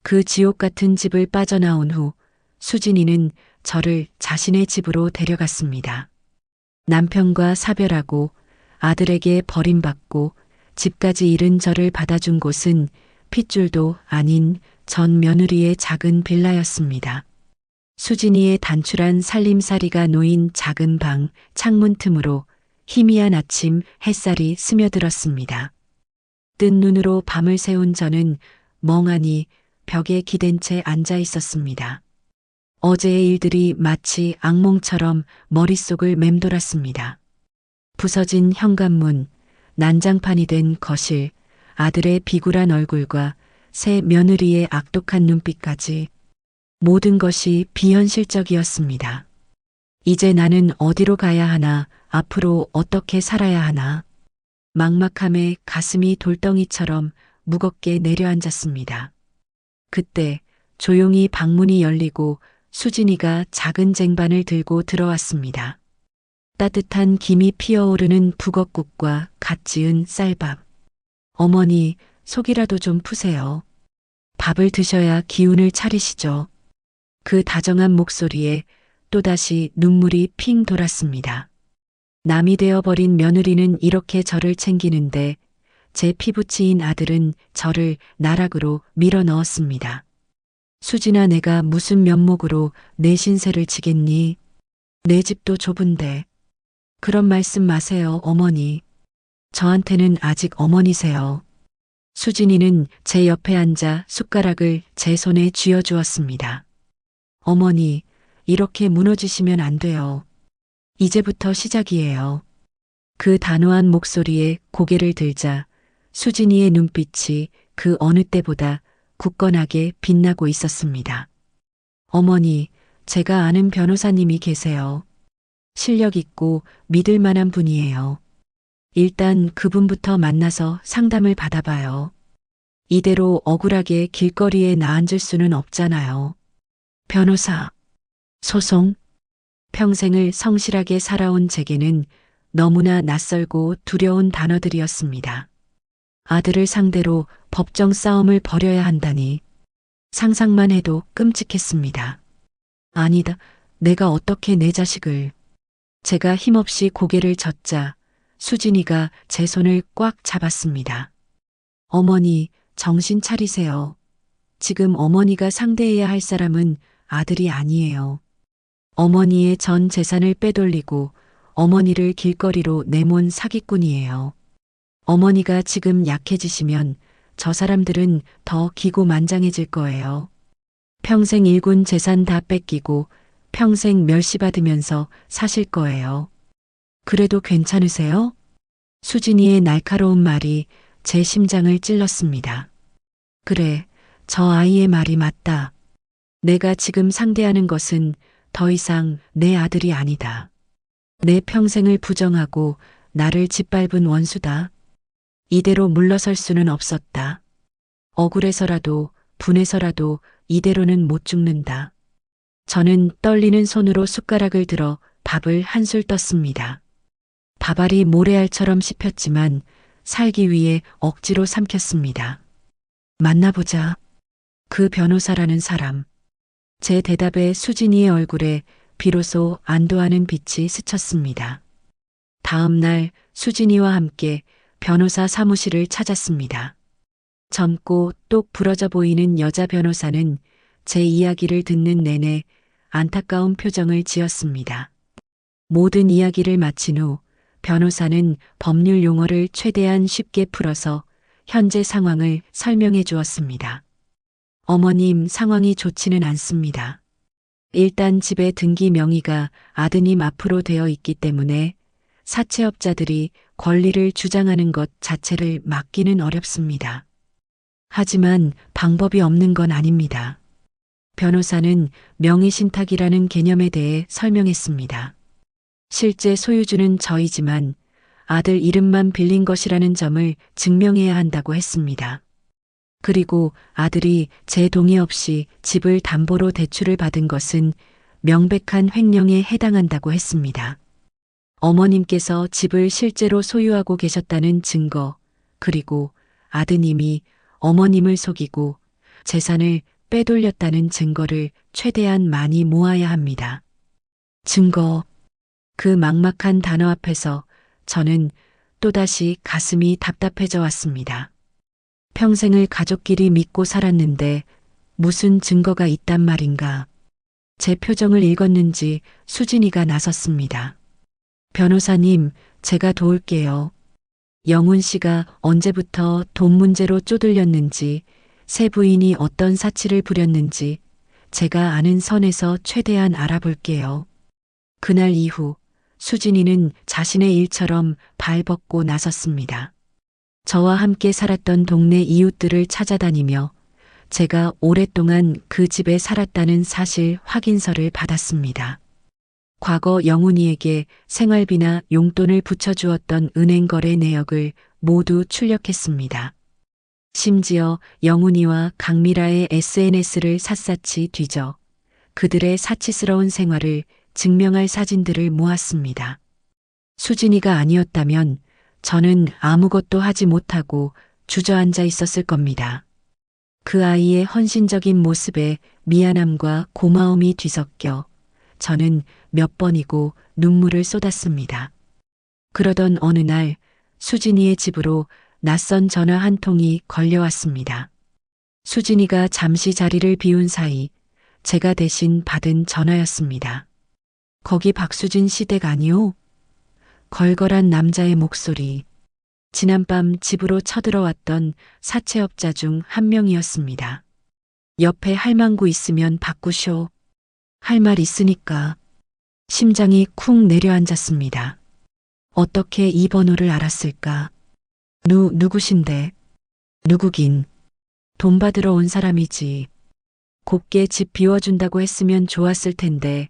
그 지옥 같은 집을 빠져나온 후 수진이는 저를 자신의 집으로 데려갔습니다. 남편과 사별하고 아들에게 버림받고 집까지 잃은 저를 받아준 곳은 핏줄도 아닌 전 며느리의 작은 빌라였습니다. 수진이의 단출한 살림살이가 놓인 작은 방 창문 틈으로 희미한 아침 햇살이 스며들었습니다. 뜬 눈으로 밤을 새운 저는 멍하니 벽에 기댄 채 앉아 있었습니다. 어제의 일들이 마치 악몽처럼 머릿속을 맴돌았습니다. 부서진 현관문, 난장판이 된 거실, 아들의 비굴한 얼굴과 새 며느리의 악독한 눈빛까지 모든 것이 비현실적이었습니다. 이제 나는 어디로 가야 하나, 앞으로 어떻게 살아야 하나. 막막함에 가슴이 돌덩이처럼 무겁게 내려앉았습니다. 그때 조용히 방문이 열리고 수진이가 작은 쟁반을 들고 들어왔습니다. 따뜻한 김이 피어오르는 북엇국과 갓 지은 쌀밥. 어머니, 속이라도 좀 푸세요. 밥을 드셔야 기운을 차리시죠. 그 다정한 목소리에 또다시 눈물이 핑 돌았습니다. 남이 되어버린 며느리는 이렇게 저를 챙기는데 제 피부치인 아들은 저를 나락으로 밀어 넣었습니다. 수진아, 내가 무슨 면목으로 내 신세를 지겠니? 내 집도 좁은데. 그런 말씀 마세요, 어머니. 저한테는 아직 어머니세요. 수진이는 제 옆에 앉아 숟가락을 제 손에 쥐어주었습니다. 어머니, 이렇게 무너지시면 안 돼요. 이제부터 시작이에요. 그 단호한 목소리에 고개를 들자 수진이의 눈빛이 그 어느 때보다 굳건하게 빛나고 있었습니다. 어머니, 제가 아는 변호사님이 계세요. 실력 있고 믿을 만한 분이에요. 일단 그분부터 만나서 상담을 받아봐요. 이대로 억울하게 길거리에 나앉을 수는 없잖아요. 변호사, 소송, 평생을 성실하게 살아온 제게는 너무나 낯설고 두려운 단어들이었습니다. 아들을 상대로 법정 싸움을 벌여야 한다니 상상만 해도 끔찍했습니다. 아니다, 내가 어떻게 내 자식을. 제가 힘없이 고개를 젓자 수진이가 제 손을 꽉 잡았습니다. 어머니, 정신 차리세요. 지금 어머니가 상대해야 할 사람은 아들이 아니에요. 어머니의 전 재산을 빼돌리고 어머니를 길거리로 내몬 사기꾼이에요. 어머니가 지금 약해지시면 저 사람들은 더 기고만장해질 거예요. 평생 일군 재산 다 뺏기고 평생 멸시받으면서 사실 거예요. 그래도 괜찮으세요? 수진이의 날카로운 말이 제 심장을 찔렀습니다. 그래, 저 아이의 말이 맞다. 내가 지금 상대하는 것은 더 이상 내 아들이 아니다. 내 평생을 부정하고 나를 짓밟은 원수다. 이대로 물러설 수는 없었다. 억울해서라도 분해서라도 이대로는 못 죽는다. 저는 떨리는 손으로 숟가락을 들어 밥을 한술 떴습니다. 밥알이 모래알처럼 씹혔지만 살기 위해 억지로 삼켰습니다. 만나보자. 그 변호사라는 사람. 제 대답에 수진이의 얼굴에 비로소 안도하는 빛이 스쳤습니다. 다음 날 수진이와 함께 변호사 사무실을 찾았습니다. 젊고 똑 부러져 보이는 여자 변호사는 제 이야기를 듣는 내내 안타까운 표정을 지었습니다. 모든 이야기를 마친 후 변호사는 법률 용어를 최대한 쉽게 풀어서 현재 상황을 설명해 주었습니다. 어머님 상황이 좋지는 않습니다. 일단 집의 등기 명의가 아드님 앞으로 되어 있기 때문에 사채업자들이 권리를 주장하는 것 자체를 막기는 어렵습니다. 하지만 방법이 없는 건 아닙니다. 변호사는 명의신탁이라는 개념에 대해 설명했습니다. 실제 소유주는 저이지만 아들 이름만 빌린 것이라는 점을 증명해야 한다고 했습니다. 그리고 아들이 제 동의 없이 집을 담보로 대출을 받은 것은 명백한 횡령에 해당한다고 했습니다. 어머님께서 집을 실제로 소유하고 계셨다는 증거, 그리고 아드님이 어머님을 속이고 재산을 빼돌렸다는 증거를 최대한 많이 모아야 합니다. 증거. 그 막막한 단어 앞에서 저는 또다시 가슴이 답답해져 왔습니다. 평생을 가족끼리 믿고 살았는데 무슨 증거가 있단 말인가. 제 표정을 읽었는지 수진이가 나섰습니다. 변호사님, 제가 도울게요. 영훈 씨가 언제부터 돈 문제로 쪼들렸는지, 새 부인이 어떤 사치를 부렸는지 제가 아는 선에서 최대한 알아볼게요. 그날 이후 수진이는 자신의 일처럼 발벗고 나섰습니다. 저와 함께 살았던 동네 이웃들을 찾아다니며 제가 오랫동안 그 집에 살았다는 사실 확인서를 받았습니다. 과거 영훈이에게 생활비나 용돈을 붙여주었던 은행 거래 내역을 모두 출력했습니다. 심지어 영훈이와 강미라의 SNS를 샅샅이 뒤져 그들의 사치스러운 생활을 증명할 사진들을 모았습니다. 수진이가 아니었다면 저는 아무것도 하지 못하고 주저앉아 있었을 겁니다. 그 아이의 헌신적인 모습에 미안함과 고마움이 뒤섞여 저는 몇 번이고 눈물을 쏟았습니다. 그러던 어느 날 수진이의 집으로 낯선 전화 한 통이 걸려왔습니다. 수진이가 잠시 자리를 비운 사이 제가 대신 받은 전화였습니다. 거기 박수진 씨 댁 아니오? 걸걸한 남자의 목소리. 지난밤 집으로 쳐들어왔던 사채업자 중 한 명이었습니다. 옆에 할망구 있으면 바꾸쇼. 할 말 있으니까. 심장이 쿵 내려앉았습니다. 어떻게 이 번호를 알았을까? 누구신데? 누구긴. 돈 받으러 온 사람이지. 곱게 집 비워준다고 했으면 좋았을 텐데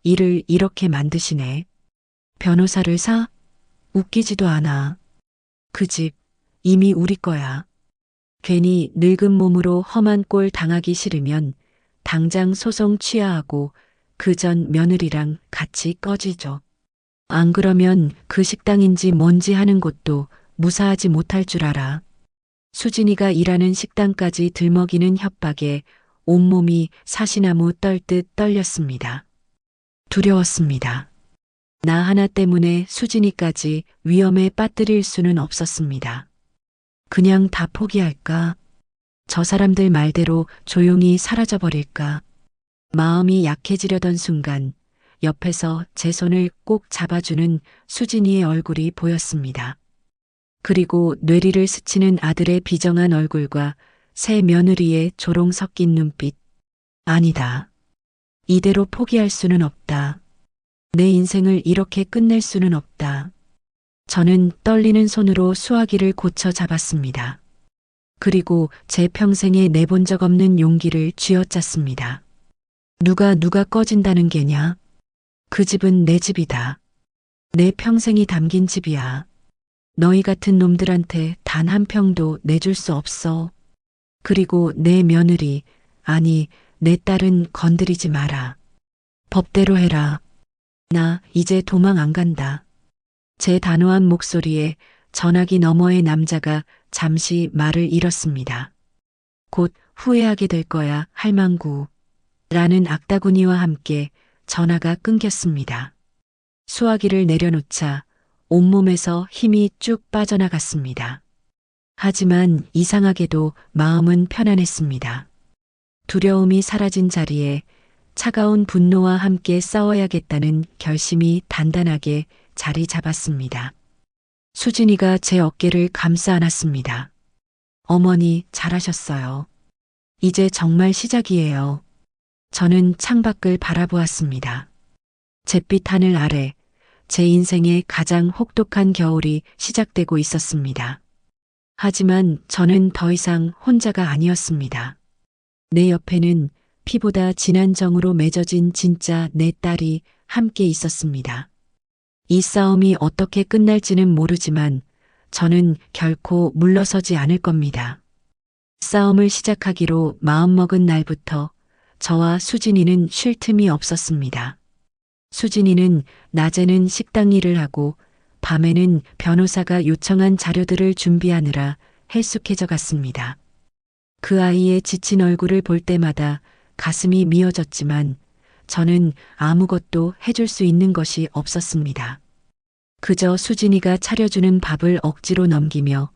일을 이렇게 만드시네. 변호사를 사? 웃기지도 않아. 그 집 이미 우리 거야. 괜히 늙은 몸으로 험한 꼴 당하기 싫으면 당장 소송 취하하고 그 전 며느리랑 같이 꺼지죠. 안 그러면 그 식당인지 뭔지 하는 것도 무사하지 못할 줄 알아. 수진이가 일하는 식당까지 들먹이는 협박에 온몸이 사시나무 떨듯 떨렸습니다. 두려웠습니다. 나 하나 때문에 수진이까지 위험에 빠뜨릴 수는 없었습니다. 그냥 다 포기할까? 저 사람들 말대로 조용히 사라져버릴까? 마음이 약해지려던 순간 옆에서 제 손을 꼭 잡아주는 수진이의 얼굴이 보였습니다. 그리고 뇌리를 스치는 아들의 비정한 얼굴과 새 며느리의 조롱 섞인 눈빛. 아니다. 이대로 포기할 수는 없다. 내 인생을 이렇게 끝낼 수는 없다. 저는 떨리는 손으로 수화기를 고쳐 잡았습니다. 그리고 제 평생에 내본 적 없는 용기를 쥐어짰습니다. 누가 꺼진다는 게냐? 그 집은 내 집이다. 내 평생이 담긴 집이야. 너희 같은 놈들한테 단 한 평도 내줄 수 없어. 그리고 내 며느리, 아니 내 딸은 건드리지 마라. 법대로 해라. 나 이제 도망 안 간다. 제 단호한 목소리에 전화기 너머의 남자가 잠시 말을 잃었습니다. 곧 후회하게 될 거야, 할망구. 라는 악다구니와 함께 전화가 끊겼습니다. 수화기를 내려놓자 온몸에서 힘이 쭉 빠져나갔습니다. 하지만 이상하게도 마음은 편안했습니다. 두려움이 사라진 자리에 차가운 분노와 함께 싸워야겠다는 결심이 단단하게 자리 잡았습니다. 수진이가 제 어깨를 감싸 안았습니다. 어머니, 잘하셨어요. 이제 정말 시작이에요. 저는 창밖을 바라보았습니다. 잿빛 하늘 아래 제 인생의 가장 혹독한 겨울이 시작되고 있었습니다. 하지만 저는 더 이상 혼자가 아니었습니다. 내 옆에는 피보다 진한 정으로 맺어진 진짜 내 딸이 함께 있었습니다. 이 싸움이 어떻게 끝날지는 모르지만 저는 결코 물러서지 않을 겁니다. 싸움을 시작하기로 마음먹은 날부터 저와 수진이는 쉴 틈이 없었습니다. 수진이는 낮에는 식당 일을 하고 밤에는 변호사가 요청한 자료들을 준비하느라 헬쑥해져 갔습니다. 그 아이의 지친 얼굴을 볼 때마다 가슴이 미어졌지만 저는 아무것도 해줄 수 있는 것이 없었습니다. 그저 수진이가 차려주는 밥을 억지로 넘기며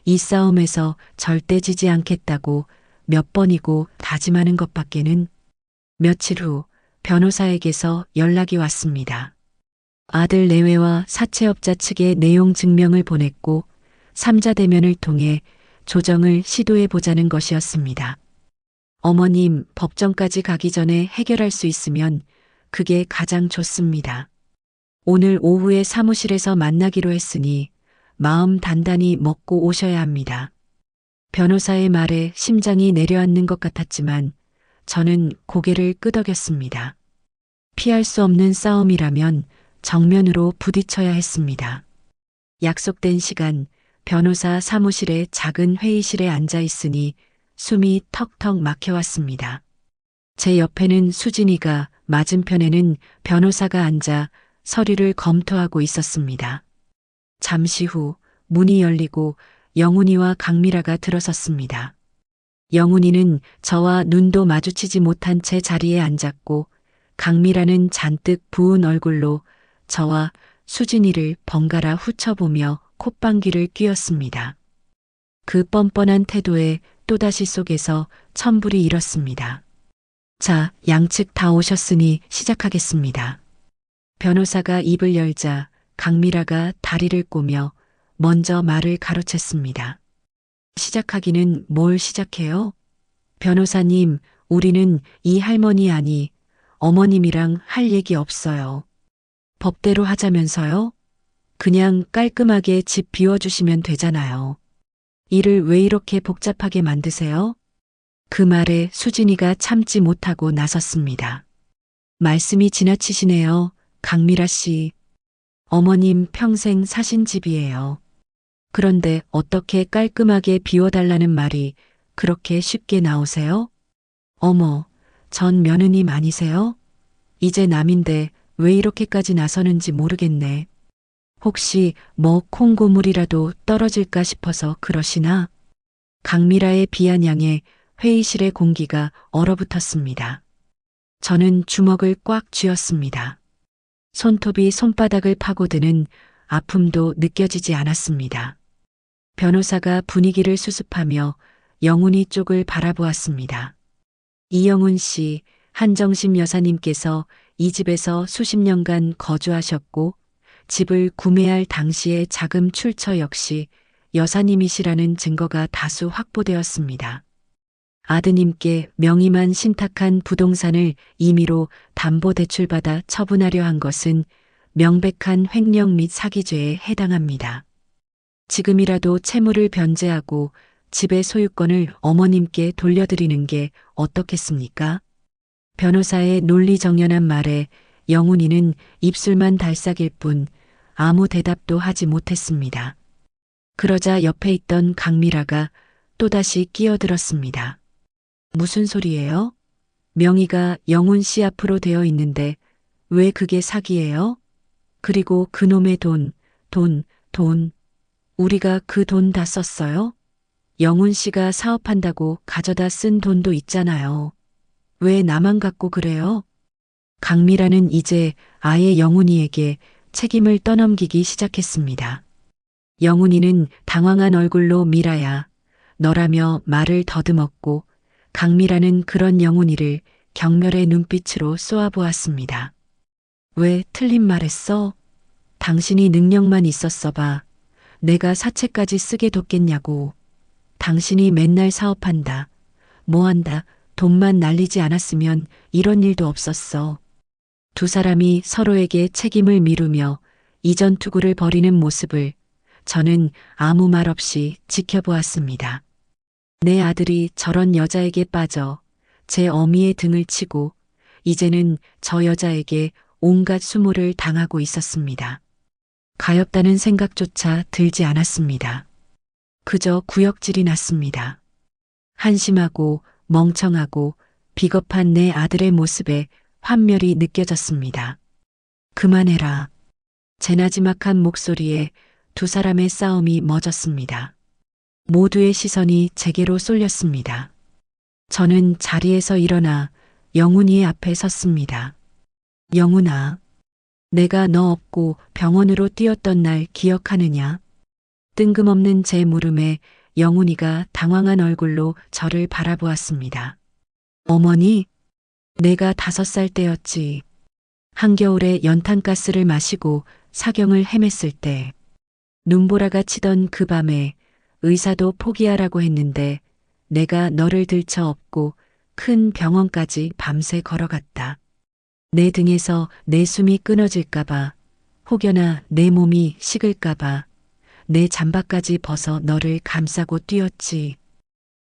이 싸움에서 절대 지지 않겠다고 몇 번이고 다짐하는 것밖에는. 며칠 후 변호사에게서 연락이 왔습니다. 아들 내외와 사채업자 측에 내용 증명을 보냈고 3자 대면을 통해 조정을 시도해 보자는 것이었습니다. 어머님, 법정까지 가기 전에 해결할 수 있으면 그게 가장 좋습니다. 오늘 오후에 사무실에서 만나기로 했으니 마음 단단히 먹고 오셔야 합니다. 변호사의 말에 심장이 내려앉는 것 같았지만 저는 고개를 끄덕였습니다. 피할 수 없는 싸움이라면 정면으로 부딪혀야 했습니다. 약속된 시간, 변호사 사무실의 작은 회의실에 앉아 있으니 숨이 턱턱 막혀왔습니다. 제 옆에는 수진이가, 맞은편에는 변호사가 앉아 서류를 검토하고 있었습니다. 잠시 후 문이 열리고 영훈이와 강미라가 들어섰습니다. 영훈이는 저와 눈도 마주치지 못한 채 자리에 앉았고 강미라는 잔뜩 부은 얼굴로 저와 수진이를 번갈아 훑어보며 콧방귀를 뀌었습니다. 그 뻔뻔한 태도에 또다시 속에서 천불이 일었습니다. 자, 양측 다 오셨으니 시작하겠습니다. 변호사가 입을 열자 강미라가 다리를 꼬며 먼저 말을 가로챘습니다. 시작하기는 뭘 시작해요? 변호사님, 우리는 이 할머니 아니 어머님이랑 할 얘기 없어요. 법대로 하자면서요? 그냥 깔끔하게 집 비워주시면 되잖아요. 일을 왜 이렇게 복잡하게 만드세요? 그 말에 수진이가 참지 못하고 나섰습니다. 말씀이 지나치시네요, 강미라 씨. 어머님 평생 사신 집이에요. 그런데 어떻게 깔끔하게 비워달라는 말이 그렇게 쉽게 나오세요? 어머, 전 며느님 아니세요? 이제 남인데 왜 이렇게까지 나서는지 모르겠네. 혹시 뭐 콩고물이라도 떨어질까 싶어서 그러시나? 강미라의 비아냥에 회의실의 공기가 얼어붙었습니다. 저는 주먹을 꽉 쥐었습니다. 손톱이 손바닥을 파고드는 아픔도 느껴지지 않았습니다. 변호사가 분위기를 수습하며 영훈이 쪽을 바라보았습니다. 이영훈 씨, 한정심 여사님께서 이 집에서 수십 년간 거주하셨고 집을 구매할 당시의 자금 출처 역시 여사님이시라는 증거가 다수 확보되었습니다. 아드님께 명의만 신탁한 부동산을 임의로 담보대출받아 처분하려 한 것은 명백한 횡령 및 사기죄에 해당합니다. 지금이라도 채무를 변제하고 집의 소유권을 어머님께 돌려드리는 게 어떻겠습니까? 변호사의 논리정연한 말에 영훈이는 입술만 달싹일 뿐 아무 대답도 하지 못했습니다. 그러자 옆에 있던 강미라가 또다시 끼어들었습니다. 무슨 소리예요? 명의가 영훈 씨 앞으로 되어 있는데 왜 그게 사기예요? 그리고 그놈의 돈. 우리가 그 돈 다 썼어요? 영훈 씨가 사업한다고 가져다 쓴 돈도 있잖아요. 왜 나만 갖고 그래요? 강미라는 이제 아예 영훈이에게 책임을 떠넘기기 시작했습니다. 영훈이는 당황한 얼굴로 미라야, 너라며 말을 더듬었고 강미라는 그런 영훈이를 경멸의 눈빛으로 쏘아보았습니다. 왜 틀린 말했어? 당신이 능력만 있었어 봐. 내가 사채까지 쓰게 뒀겠냐고. 당신이 맨날 사업한다. 뭐한다. 돈만 날리지 않았으면 이런 일도 없었어. 두 사람이 서로에게 책임을 미루며 이전 투구를 벌이는 모습을 저는 아무 말 없이 지켜보았습니다. 내 아들이 저런 여자에게 빠져 제 어미의 등을 치고 이제는 저 여자에게 온갖 수모를 당하고 있었습니다. 가엾다는 생각조차 들지 않았습니다. 그저 구역질이 났습니다. 한심하고 멍청하고 비겁한 내 아들의 모습에 환멸이 느껴졌습니다. 그만해라. 제 나지막한 목소리에 두 사람의 싸움이 멎었습니다. 모두의 시선이 제게로 쏠렸습니다. 저는 자리에서 일어나 영훈이의 앞에 섰습니다. 영훈아, 내가 너 업고 병원으로 뛰었던 날 기억하느냐? 뜬금없는 제 물음에 영훈이가 당황한 얼굴로 저를 바라보았습니다. 어머니, 내가 5살 때였지. 한겨울에 연탄가스를 마시고 사경을 헤맸을 때 눈보라가 치던 그 밤에 의사도 포기하라고 했는데 내가 너를 들쳐 업고 큰 병원까지 밤새 걸어갔다. 내 등에서 내 숨이 끊어질까봐, 혹여나 내 몸이 식을까봐 내 잠바까지 벗어 너를 감싸고 뛰었지.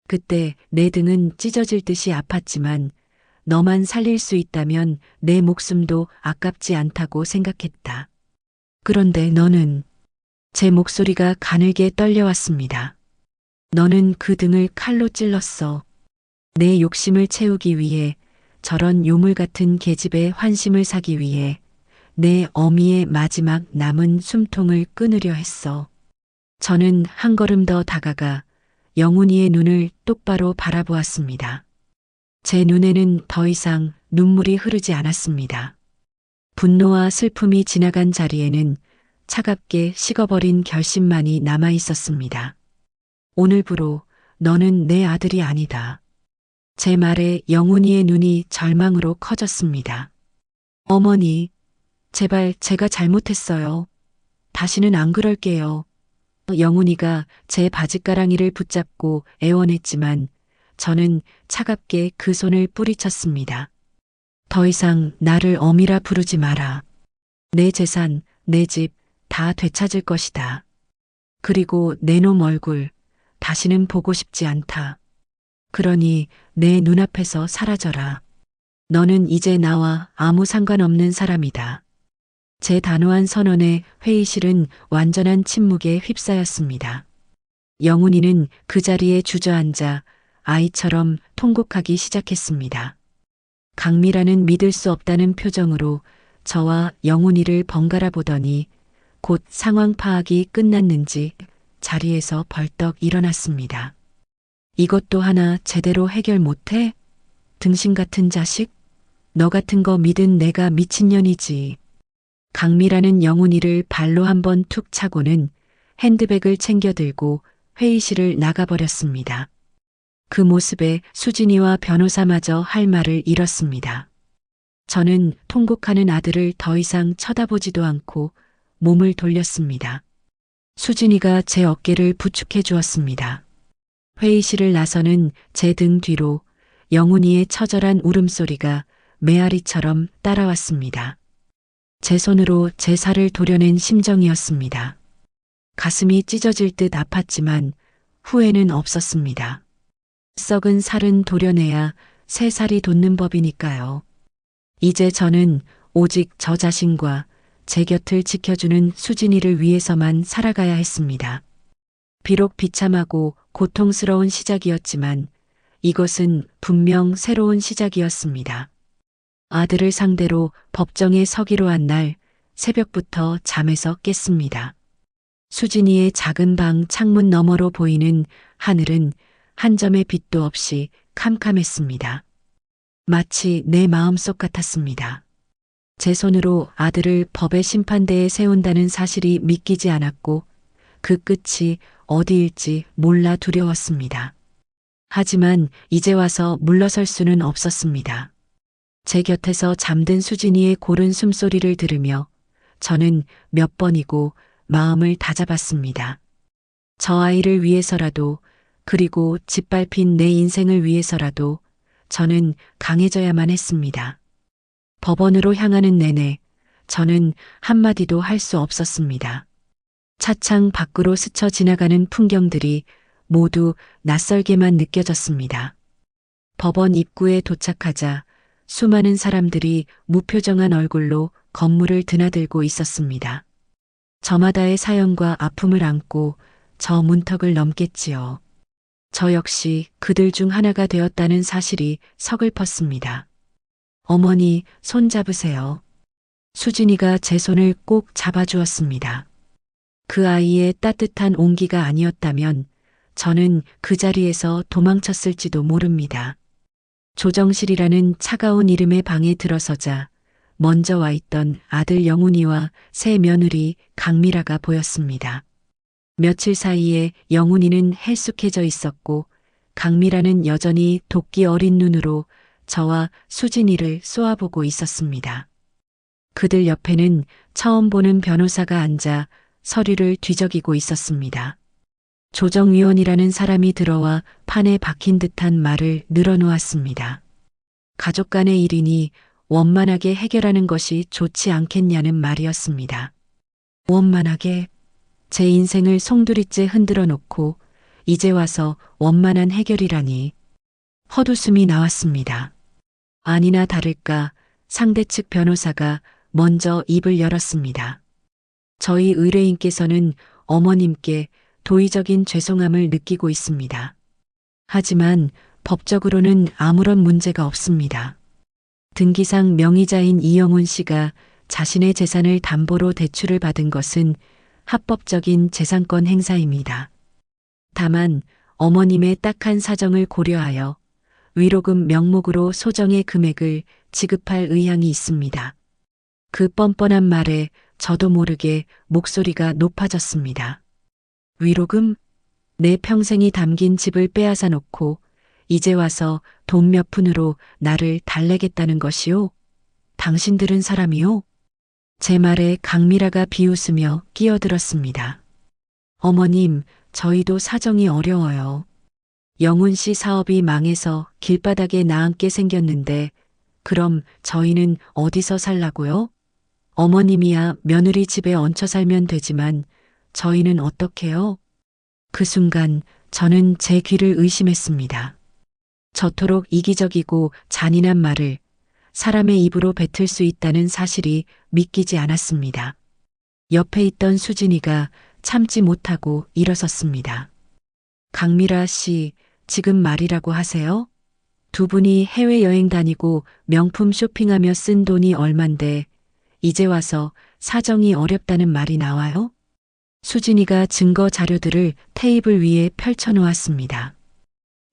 그때 내 등은 찢어질 듯이 아팠지만 너만 살릴 수 있다면 내 목숨도 아깝지 않다고 생각했다. 그런데 너는, 제 목소리가 가늘게 떨려왔습니다. 너는 그 등을 칼로 찔렀어. 내 욕심을 채우기 위해, 저런 요물 같은 계집애 환심을 사기 위해 내 어미의 마지막 남은 숨통을 끊으려 했어. 저는 한 걸음 더 다가가 영훈이의 눈을 똑바로 바라보았습니다. 제 눈에는 더 이상 눈물이 흐르지 않았습니다. 분노와 슬픔이 지나간 자리에는 차갑게 식어버린 결심만이 남아 있었습니다. 오늘부로 너는 내 아들이 아니다. 제 말에 영훈이의 눈이 절망으로 커졌습니다. 어머니, 제발 제가 잘못했어요. 다시는 안 그럴게요. 영훈이가 제 바짓가랑이를 붙잡고 애원했지만 저는 차갑게 그 손을 뿌리쳤습니다. 더 이상 나를 어미라 부르지 마라. 내 재산, 내 집 다 되찾을 것이다. 그리고 내 놈 얼굴 다시는 보고 싶지 않다. 그러니 내 눈앞에서 사라져라. 너는 이제 나와 아무 상관없는 사람이다. 제 단호한 선언에 회의실은 완전한 침묵에 휩싸였습니다. 영훈이는 그 자리에 주저앉아 아이처럼 통곡하기 시작했습니다. 강미라는 믿을 수 없다는 표정으로 저와 영훈이를 번갈아 보더니 곧 상황 파악이 끝났는지 자리에서 벌떡 일어났습니다. 이것도 하나 제대로 해결 못해? 등신 같은 자식? 너 같은 거 믿은 내가 미친년이지. 강미라는 영훈이를 발로 한번 툭 차고는 핸드백을 챙겨 들고 회의실을 나가버렸습니다. 그 모습에 수진이와 변호사마저 할 말을 잃었습니다. 저는 통곡하는 아들을 더 이상 쳐다보지도 않고 몸을 돌렸습니다. 수진이가 제 어깨를 부축해 주었습니다. 회의실을 나서는 제 등 뒤로 영훈이의 처절한 울음소리가 메아리처럼 따라왔습니다. 제 손으로 제 살을 도려낸 심정이었습니다. 가슴이 찢어질 듯 아팠지만 후회는 없었습니다. 썩은 살은 도려내야 새 살이 돋는 법이니까요. 이제 저는 오직 저 자신과 제 곁을 지켜주는 수진이를 위해서만 살아가야 했습니다. 비록 비참하고 고통스러운 시작이었지만 이것은 분명 새로운 시작이었습니다. 아들을 상대로 법정에 서기로 한 날 새벽부터 잠에서 깼습니다. 수진이의 작은 방 창문 너머로 보이는 하늘은 한 점의 빛도 없이 캄캄했습니다. 마치 내 마음속 같았습니다. 제 손으로 아들을 법의 심판대에 세운다는 사실이 믿기지 않았고 그 끝이 어디일지 몰라 두려웠습니다. 하지만 이제 와서 물러설 수는 없었습니다. 제 곁에서 잠든 수진이의 고른 숨소리를 들으며 저는 몇 번이고 마음을 다잡았습니다. 저 아이를 위해서라도, 그리고 짓밟힌 내 인생을 위해서라도 저는 강해져야만 했습니다. 법원으로 향하는 내내 저는 한마디도 할 수 없었습니다. 차창 밖으로 스쳐 지나가는 풍경들이 모두 낯설게만 느껴졌습니다. 법원 입구에 도착하자 수많은 사람들이 무표정한 얼굴로 건물을 드나들고 있었습니다. 저마다의 사연과 아픔을 안고 저 문턱을 넘겠지요. 저 역시 그들 중 하나가 되었다는 사실이 서글펐습니다. 어머니, 손 잡으세요. 수진이가 제 손을 꼭 잡아주었습니다. 그 아이의 따뜻한 온기가 아니었다면 저는 그 자리에서 도망쳤을지도 모릅니다. 조정실이라는 차가운 이름의 방에 들어서자 먼저 와 있던 아들 영훈이와 새 며느리 강미라가 보였습니다. 며칠 사이에 영훈이는 헬쑥해져 있었고 강미라는 여전히 도끼 어린 눈으로 저와 수진이를 쏘아보고 있었습니다. 그들 옆에는 처음 보는 변호사가 앉아 서류를 뒤적이고 있었습니다. 조정위원이라는 사람이 들어와 판에 박힌 듯한 말을 늘어놓았습니다. 가족 간의 일이니 원만하게 해결하는 것이 좋지 않겠냐는 말이었습니다. 원만하게? 제 인생을 송두리째 흔들어 놓고 이제 와서 원만한 해결이라니. 헛웃음이 나왔습니다. 아니나 다를까 상대 측 변호사가 먼저 입을 열었습니다. 저희 의뢰인께서는 어머님께 도의적인 죄송함을 느끼고 있습니다. 하지만 법적으로는 아무런 문제가 없습니다. 등기상 명의자인 이영훈 씨가 자신의 재산을 담보로 대출을 받은 것은 합법적인 재산권 행사입니다. 다만 어머님의 딱한 사정을 고려하여 위로금 명목으로 소정의 금액을 지급할 의향이 있습니다. 그 뻔뻔한 말에 저도 모르게 목소리가 높아졌습니다. 위로금? 내 평생이 담긴 집을 빼앗아 놓고 이제 와서 돈 몇 푼으로 나를 달래겠다는 것이요? 당신들은 사람이요? 제 말에 강미라가 비웃으며 끼어들었습니다. 어머님, 저희도 사정이 어려워요. 영훈 씨 사업이 망해서 길바닥에 나앉게 생겼는데 그럼 저희는 어디서 살라고요? 어머님이야 며느리 집에 얹혀 살면 되지만 저희는 어떡해요? 그 순간 저는 제 귀를 의심했습니다. 저토록 이기적이고 잔인한 말을 사람의 입으로 뱉을 수 있다는 사실이 믿기지 않았습니다. 옆에 있던 수진이가 참지 못하고 일어섰습니다. 강미라 씨, 지금 말이라고 하세요? 두 분이 해외여행 다니고 명품 쇼핑하며 쓴 돈이 얼만데 이제 와서 사정이 어렵다는 말이 나와요? 수진이가 증거 자료들을 테이블 위에 펼쳐놓았습니다.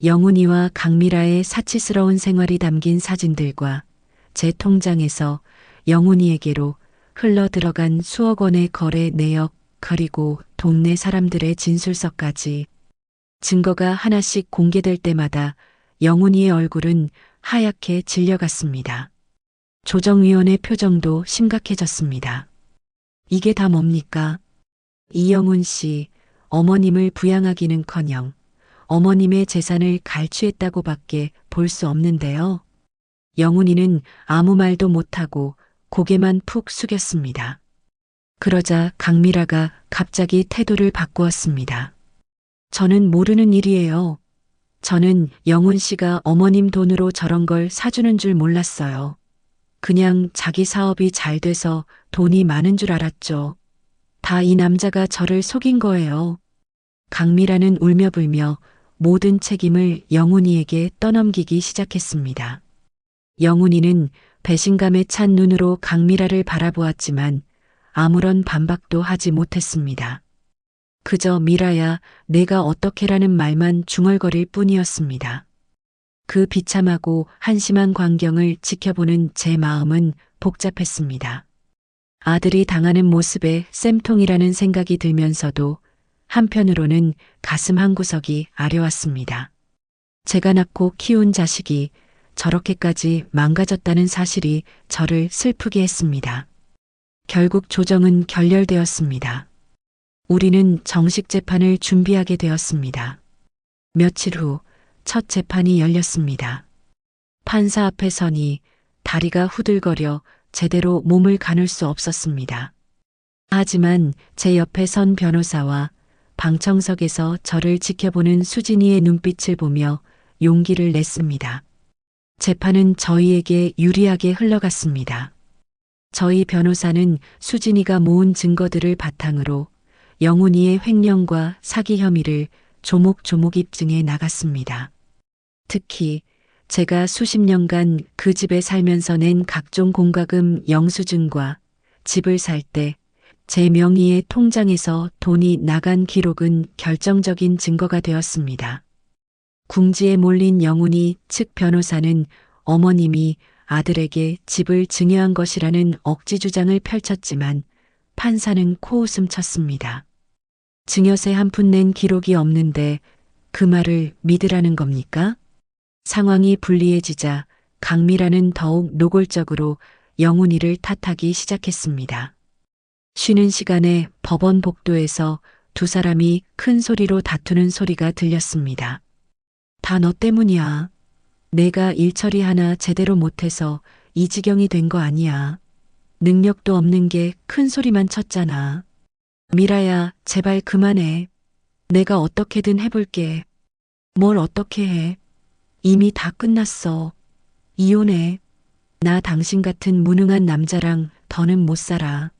영훈이와 강미라의 사치스러운 생활이 담긴 사진들과 제 통장에서 영훈이에게로 흘러 들어간 수억 원의 거래 내역 그리고 동네 사람들의 진술서까지 증거가 하나씩 공개될 때마다 영훈이의 얼굴은 하얗게 질려갔습니다. 조정위원의 표정도 심각해졌습니다. 이게 다 뭡니까? 이영훈 씨, 어머님을 부양하기는커녕 어머님의 재산을 갈취했다고밖에 볼 수 없는데요. 영훈이는 아무 말도 못하고 고개만 푹 숙였습니다. 그러자 강미라가 갑자기 태도를 바꾸었습니다. 저는 모르는 일이에요. 저는 영훈 씨가 어머님 돈으로 저런 걸 사주는 줄 몰랐어요. 그냥 자기 사업이 잘 돼서 돈이 많은 줄 알았죠. 다 이 남자가 저를 속인 거예요. 강미라는 울며불며 모든 책임을 영훈이에게 떠넘기기 시작했습니다. 영훈이는 배신감에 찬 눈으로 강미라를 바라보았지만 아무런 반박도 하지 못했습니다. 그저 미라야, 내가 어떻게라는 말만 중얼거릴 뿐이었습니다. 그 비참하고 한심한 광경을 지켜보는 제 마음은 복잡했습니다. 아들이 당하는 모습에 쌤통이라는 생각이 들면서도 한편으로는 가슴 한구석이 아려왔습니다. 제가 낳고 키운 자식이 저렇게까지 망가졌다는 사실이 저를 슬프게 했습니다. 결국 조정은 결렬되었습니다. 우리는 정식 재판을 준비하게 되었습니다. 며칠 후 첫 재판이 열렸습니다. 판사 앞에 서니 다리가 후들거려 제대로 몸을 가눌 수 없었습니다. 하지만 제 옆에 선 변호사와 방청석에서 저를 지켜보는 수진이의 눈빛을 보며 용기를 냈습니다. 재판은 저희에게 유리하게 흘러갔습니다. 저희 변호사는 수진이가 모은 증거들을 바탕으로 영훈이의 횡령과 사기 혐의를 조목조목 입증해 나갔습니다. 특히 제가 수십 년간 그 집에 살면서 낸 각종 공과금 영수증과 집을 살 때 제 명의의 통장에서 돈이 나간 기록은 결정적인 증거가 되었습니다. 궁지에 몰린 영훈이 측 변호사는 어머님이 아들에게 집을 증여한 것이라는 억지 주장을 펼쳤지만 판사는 코웃음 쳤습니다. 증여세 한 푼 낸 기록이 없는데 그 말을 믿으라는 겁니까? 상황이 불리해지자 강미라는 더욱 노골적으로 영훈이를 탓하기 시작했습니다. 쉬는 시간에 법원 복도에서 두 사람이 큰 소리로 다투는 소리가 들렸습니다. 다 너 때문이야. 내가 일처리 하나 제대로 못해서 이 지경이 된 거 아니야. 능력도 없는 게 큰 소리만 쳤잖아. 미라야, 제발 그만해. 내가 어떻게든 해볼게. 뭘 어떻게 해. 이미 다 끝났어. 이혼해. 나 당신 같은 무능한 남자랑 더는 못 살아.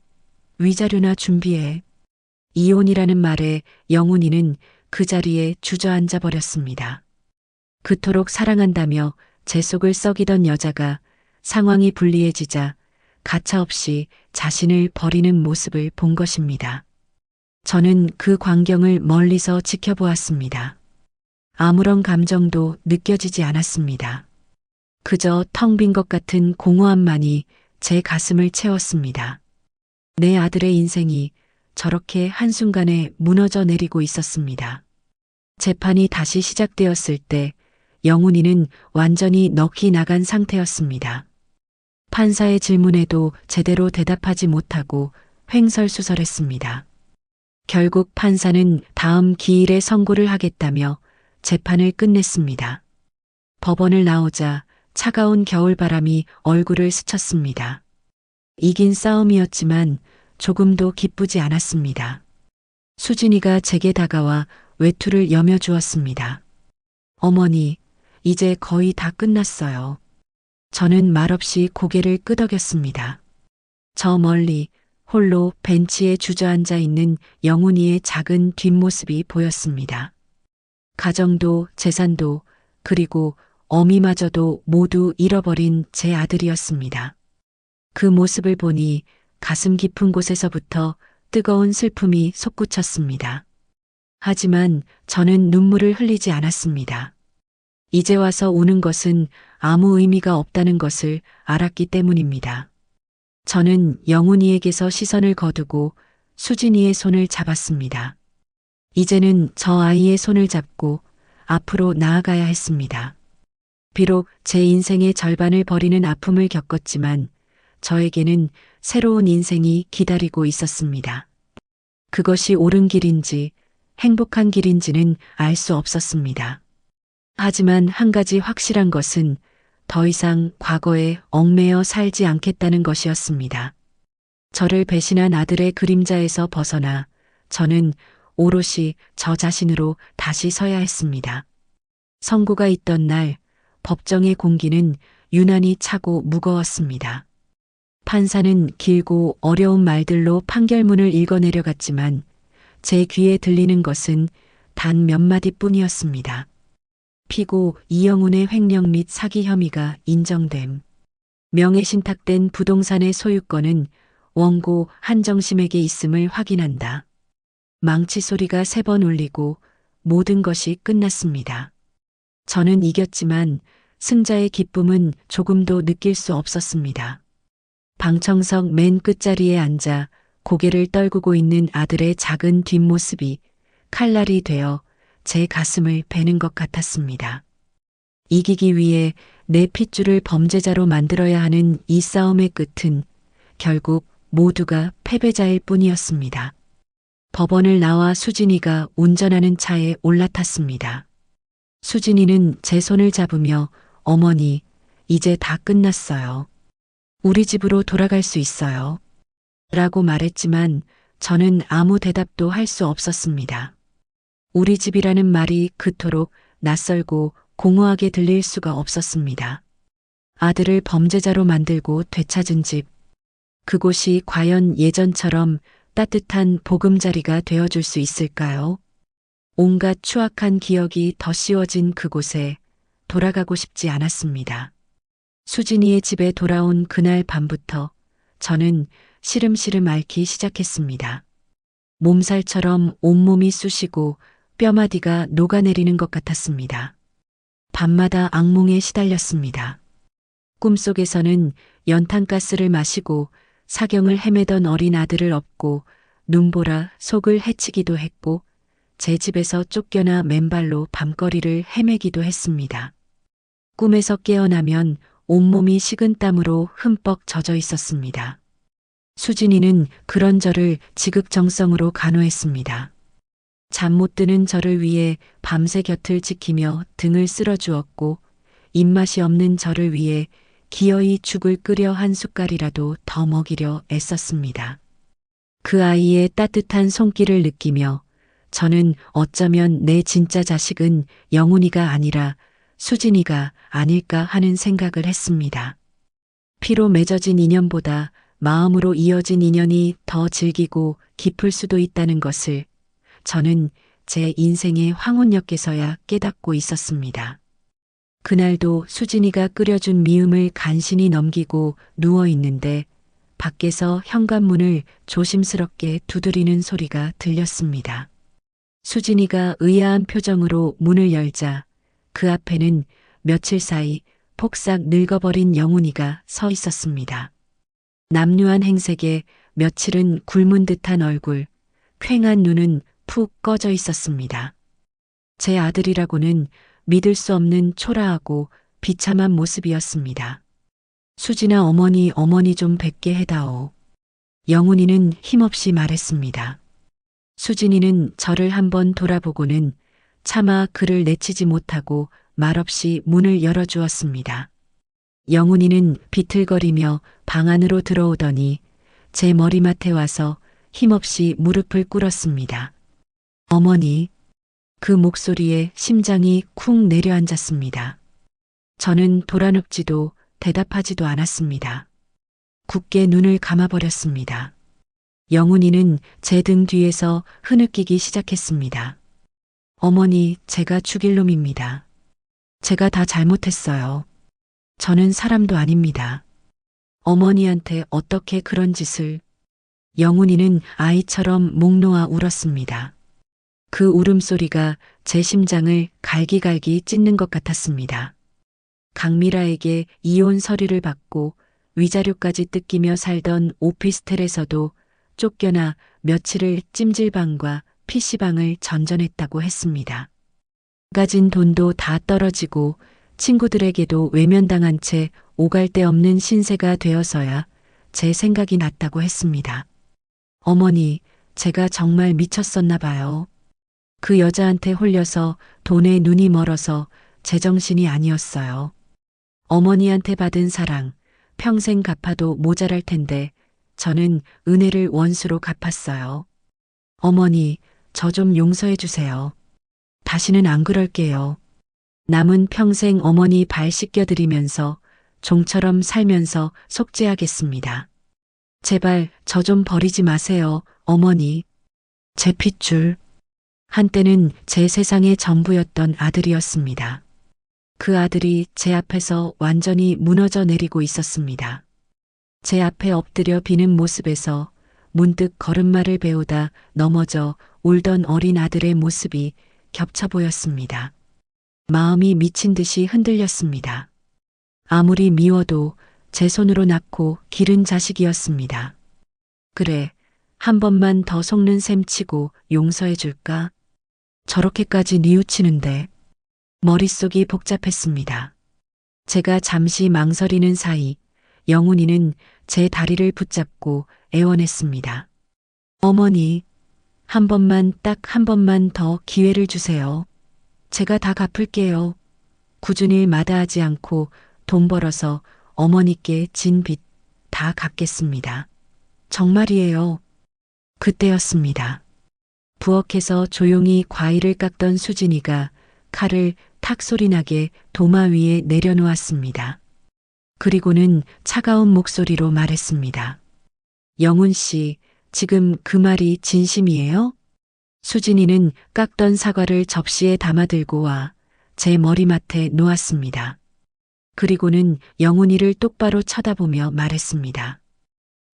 위자료나 준비해. 이혼이라는 말에 영훈이는 그 자리에 주저앉아 버렸습니다. 그토록 사랑한다며 제 속을 썩이던 여자가 상황이 불리해지자 가차없이 자신을 버리는 모습을 본 것입니다. 저는 그 광경을 멀리서 지켜보았습니다. 아무런 감정도 느껴지지 않았습니다. 그저 텅 빈 것 같은 공허함만이 제 가슴을 채웠습니다. 내 아들의 인생이 저렇게 한순간에 무너져 내리고 있었습니다. 재판이 다시 시작되었을 때 영훈이는 완전히 넋이 나간 상태였습니다. 판사의 질문에도 제대로 대답하지 못하고 횡설수설했습니다. 결국 판사는 다음 기일에 선고를 하겠다며 재판을 끝냈습니다. 법원을 나오자 차가운 겨울바람이 얼굴을 스쳤습니다. 이긴 싸움이었지만 조금도 기쁘지 않았습니다. 수진이가 제게 다가와 외투를 여며주었습니다. 어머니, 이제 거의 다 끝났어요. 저는 말없이 고개를 끄덕였습니다. 저 멀리 홀로 벤치에 주저앉아 있는 영훈이의 작은 뒷모습이 보였습니다. 가정도 재산도 그리고 어미마저도 모두 잃어버린 제 아들이었습니다. 그 모습을 보니 가슴 깊은 곳에서부터 뜨거운 슬픔이 솟구쳤습니다. 하지만 저는 눈물을 흘리지 않았습니다. 이제 와서 우는 것은 아무 의미가 없다는 것을 알았기 때문입니다. 저는 영훈이에게서 시선을 거두고 수진이의 손을 잡았습니다. 이제는 저 아이의 손을 잡고 앞으로 나아가야 했습니다. 비록 제 인생의 절반을 버리는 아픔을 겪었지만 저에게는 새로운 인생이 기다리고 있었습니다. 그것이 옳은 길인지 행복한 길인지는 알 수 없었습니다. 하지만 한 가지 확실한 것은 더 이상 과거에 얽매여 살지 않겠다는 것이었습니다. 저를 배신한 아들의 그림자에서 벗어나 저는 오롯이 저 자신으로 다시 서야 했습니다. 선고가 있던 날 법정의 공기는 유난히 차고 무거웠습니다. 판사는 길고 어려운 말들로 판결문을 읽어내려갔지만 제 귀에 들리는 것은 단 몇 마디뿐이었습니다. 피고 이영훈의 횡령 및 사기 혐의가 인정됨. 명예신탁된 부동산의 소유권은 원고 한정심에게 있음을 확인한다. 망치 소리가 3번 울리고 모든 것이 끝났습니다. 저는 이겼지만 승자의 기쁨은 조금도 느낄 수 없었습니다. 방청석 맨 끝자리에 앉아 고개를 떨구고 있는 아들의 작은 뒷모습이 칼날이 되어 제 가슴을 베는 것 같았습니다. 이기기 위해 내 핏줄을 범죄자로 만들어야 하는 이 싸움의 끝은 결국 모두가 패배자일 뿐이었습니다. 법원을 나와 수진이가 운전하는 차에 올라탔습니다. 수진이는 제 손을 잡으며 어머니, 이제 다 끝났어요. 우리 집으로 돌아갈 수 있어요. 라고 말했지만 저는 아무 대답도 할 수 없었습니다. 우리 집이라는 말이 그토록 낯설고 공허하게 들릴 수가 없었습니다. 아들을 범죄자로 만들고 되찾은 집. 그곳이 과연 예전처럼 따뜻한 보금자리가 되어줄 수 있을까요? 온갖 추악한 기억이 덧씌워진 그곳에 돌아가고 싶지 않았습니다. 수진이의 집에 돌아온 그날 밤부터 저는 시름시름 앓기 시작했습니다. 몸살처럼 온몸이 쑤시고 뼈마디가 녹아내리는 것 같았습니다. 밤마다 악몽에 시달렸습니다. 꿈속에서는 연탄가스를 마시고 사경을 헤매던 어린 아들을 업고 눈보라 속을 헤치기도 했고 제 집에서 쫓겨나 맨발로 밤거리를 헤매기도 했습니다. 꿈에서 깨어나면 온몸이 식은 땀으로 흠뻑 젖어 있었습니다. 수진이는 그런 저를 지극정성으로 간호했습니다. 잠 못 드는 저를 위해 밤새 곁을 지키며 등을 쓸어주었고 입맛이 없는 저를 위해 기어이 죽을 끓여 한 숟갈이라도 더 먹이려 애썼습니다. 그 아이의 따뜻한 손길을 느끼며 저는 어쩌면 내 진짜 자식은 영훈이가 아니라 수진이가 아닐까 하는 생각을 했습니다. 피로 맺어진 인연보다 마음으로 이어진 인연이 더 질기고 깊을 수도 있다는 것을 저는 제 인생의 황혼역에서야 깨닫고 있었습니다. 그날도 수진이가 끓여준 미음을 간신히 넘기고 누워 있는데 밖에서 현관문을 조심스럽게 두드리는 소리가 들렸습니다. 수진이가 의아한 표정으로 문을 열자 그 앞에는 며칠 사이 폭삭 늙어버린 영훈이가 서 있었습니다. 남루한 행색에 며칠은 굶은 듯한 얼굴, 퀭한 눈은 푹 꺼져 있었습니다. 제 아들이라고는 믿을 수 없는 초라하고 비참한 모습이었습니다. 수진아 어머니 좀 뵙게 해다오. 영훈이는 힘없이 말했습니다. 수진이는 저를 한번 돌아보고는 차마 그를 내치지 못하고 말없이 문을 열어주었습니다. 영훈이는 비틀거리며 방 안으로 들어오더니 제 머리맡에 와서 힘없이 무릎을 꿇었습니다. 어머니, 그 목소리에 심장이 쿵 내려앉았습니다. 저는 돌아눕지도 대답하지도 않았습니다. 굳게 눈을 감아버렸습니다. 영훈이는 제 등 뒤에서 흐느끼기 시작했습니다. 어머니, 제가 죽일 놈입니다. 제가 다 잘못했어요. 저는 사람도 아닙니다. 어머니한테 어떻게 그런 짓을... 영훈이는 아이처럼 목 놓아 울었습니다. 그 울음소리가 제 심장을 갈기갈기 찢는 것 같았습니다. 강미라에게 이혼 서류를 받고 위자료까지 뜯기며 살던 오피스텔에서도 쫓겨나 며칠을 찜질방과 PC방을 전전했다고 했습니다. 가진 돈도 다 떨어지고 친구들에게도 외면당한 채 오갈 데 없는 신세가 되어서야 제 생각이 났다고 했습니다. 어머니, 제가 정말 미쳤었나 봐요. 그 여자한테 홀려서 돈에 눈이 멀어서 제정신이 아니었어요. 어머니한테 받은 사랑, 평생 갚아도 모자랄 텐데 저는 은혜를 원수로 갚았어요. 어머니, 저 좀 용서해 주세요. 다시는 안 그럴게요. 남은 평생 어머니 발 씻겨드리면서 종처럼 살면서 속죄하겠습니다. 제발 저 좀 버리지 마세요, 어머니. 제 핏줄. 한때는 제 세상의 전부였던 아들이었습니다. 그 아들이 제 앞에서 완전히 무너져 내리고 있었습니다. 제 앞에 엎드려 비는 모습에서 문득 걸음마를 배우다 넘어져 울던 어린 아들의 모습이 겹쳐 보였습니다. 마음이 미친 듯이 흔들렸습니다. 아무리 미워도 제 손으로 낳고 기른 자식이었습니다. 그래, 한 번만 더 속는 셈 치고 용서해 줄까? 저렇게까지 뉘우치는데 머릿속이 복잡했습니다. 제가 잠시 망설이는 사이 영훈이는 제 다리를 붙잡고 애원했습니다. 어머니, 한 번만, 딱 한 번만 더 기회를 주세요. 제가 다 갚을게요. 굳은 일 마다하지 않고 돈 벌어서 어머니께 진 빚 다 갚겠습니다. 정말이에요. 그때였습니다. 부엌에서 조용히 과일을 깎던 수진이가 칼을 탁 소리나게 도마 위에 내려놓았습니다. 그리고는 차가운 목소리로 말했습니다. 영훈 씨, 지금 그 말이 진심이에요? 수진이는 깎던 사과를 접시에 담아들고 와 제 머리맡에 놓았습니다. 그리고는 영훈이를 똑바로 쳐다보며 말했습니다.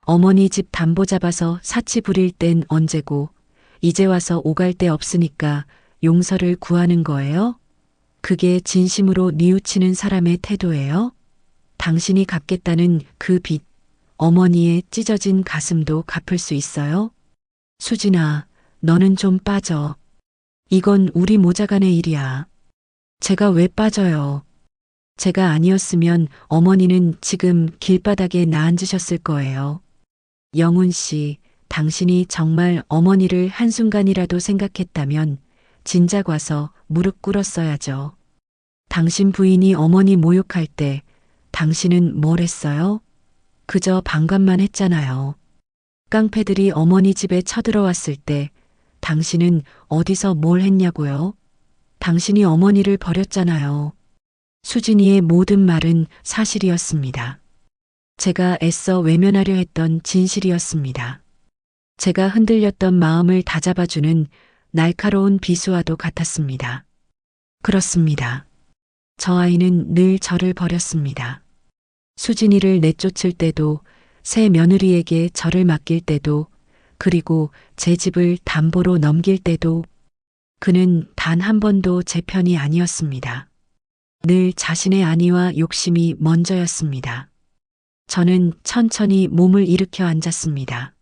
어머니 집 담보 잡아서 사치 부릴 땐 언제고 이제 와서 오갈 데 없으니까 용서를 구하는 거예요? 그게 진심으로 뉘우치는 사람의 태도예요? 당신이 갚겠다는 그 빚, 어머니의 찢어진 가슴도 갚을 수 있어요? 수진아, 너는 좀 빠져. 이건 우리 모자간의 일이야. 제가 왜 빠져요? 제가 아니었으면 어머니는 지금 길바닥에 나앉으셨을 거예요. 영훈 씨, 당신이 정말 어머니를 한순간이라도 생각했다면 진작 와서 무릎 꿇었어야죠. 당신 부인이 어머니 모욕할 때 당신은 뭘 했어요? 그저 방관만 했잖아요. 깡패들이 어머니 집에 쳐들어왔을 때 당신은 어디서 뭘 했냐고요? 당신이 어머니를 버렸잖아요. 수진이의 모든 말은 사실이었습니다. 제가 애써 외면하려 했던 진실이었습니다. 제가 흔들렸던 마음을 다잡아주는 날카로운 비수와도 같았습니다. 그렇습니다. 저 아이는 늘 저를 버렸습니다. 수진이를 내쫓을 때도, 새 며느리에게 저를 맡길 때도, 그리고 제 집을 담보로 넘길 때도 그는 단 한 번도 제 편이 아니었습니다. 늘 자신의 안위와 욕심이 먼저였습니다. 저는 천천히 몸을 일으켜 앉았습니다.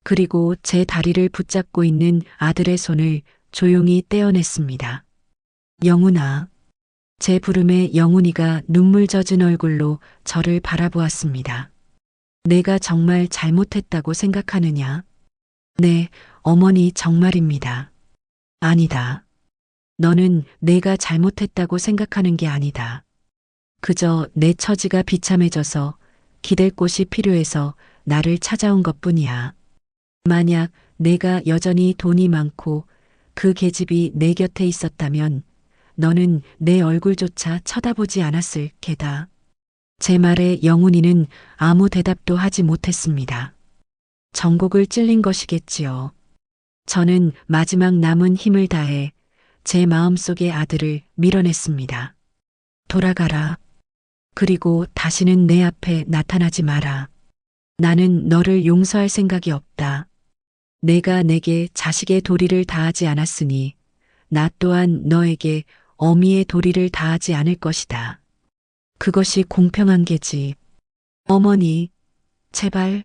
그리고 제 다리를 붙잡고 있는 아들의 손을 조용히 떼어냈습니다. 영훈아. 제 부름에 영훈이가 눈물 젖은 얼굴로 저를 바라보았습니다. 내가 정말 잘못했다고 생각하느냐? 네, 어머니 정말입니다. 아니다. 너는 내가 잘못했다고 생각하는 게 아니다. 그저 내 처지가 비참해져서 기댈 곳이 필요해서 나를 찾아온 것뿐이야. 만약 내가 여전히 돈이 많고 그 계집이 내 곁에 있었다면 너는 내 얼굴조차 쳐다보지 않았을 게다. 제 말에 영훈이는 아무 대답도 하지 못했습니다. 전곡을 찔린 것이겠지요. 저는 마지막 남은 힘을 다해 제 마음속의 아들을 밀어냈습니다. 돌아가라. 그리고 다시는 내 앞에 나타나지 마라. 나는 너를 용서할 생각이 없다. 내가 내게 자식의 도리를 다하지 않았으니 나 또한 너에게 어미의 도리를 다하지 않을 것이다. 그것이 공평한 게지. 어머니, 제발,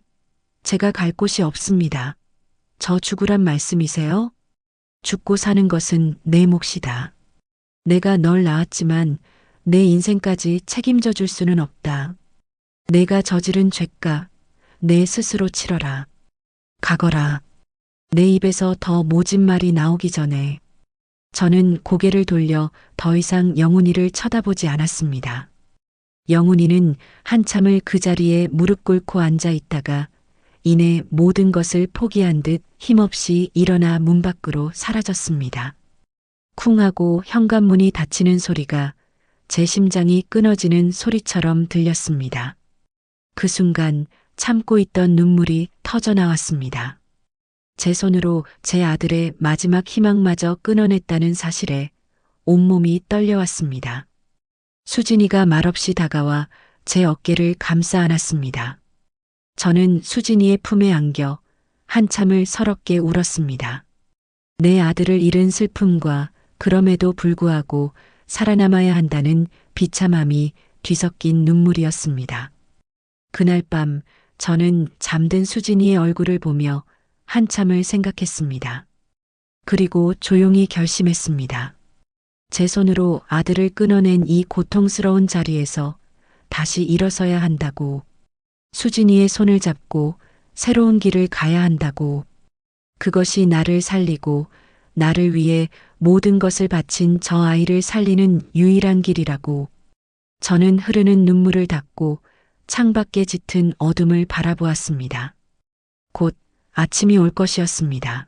제가 갈 곳이 없습니다. 저 죽으란 말씀이세요? 죽고 사는 것은 내 몫이다. 내가 널 낳았지만 내 인생까지 책임져 줄 수는 없다. 내가 저지른 죄값, 내 스스로 치러라. 가거라. 내 입에서 더 모진 말이 나오기 전에. 저는 고개를 돌려 더 이상 영훈이를 쳐다보지 않았습니다. 영훈이는 한참을 그 자리에 무릎 꿇고 앉아 있다가 이내 모든 것을 포기한 듯 힘없이 일어나 문 밖으로 사라졌습니다. 쿵 하고 현관문이 닫히는 소리가 제 심장이 끊어지는 소리처럼 들렸습니다. 그 순간 참고 있던 눈물이 터져 나왔습니다. 제 손으로 제 아들의 마지막 희망마저 끊어냈다는 사실에 온몸이 떨려왔습니다. 수진이가 말없이 다가와 제 어깨를 감싸 안았습니다. 저는 수진이의 품에 안겨 한참을 서럽게 울었습니다. 내 아들을 잃은 슬픔과 그럼에도 불구하고 살아남아야 한다는 비참함이 뒤섞인 눈물이었습니다. 그날 밤 저는 잠든 수진이의 얼굴을 보며 한참을 생각했습니다. 그리고 조용히 결심했습니다. 제 손으로 아들을 끊어낸 이 고통스러운 자리에서 다시 일어서야 한다고. 수진이의 손을 잡고 새로운 길을 가야 한다고. 그것이 나를 살리고 나를 위해 모든 것을 바친 저 아이를 살리는 유일한 길이라고. 저는 흐르는 눈물을 닦고 창밖에 짙은 어둠을 바라보았습니다. 곧 아침이 올 것이었습니다.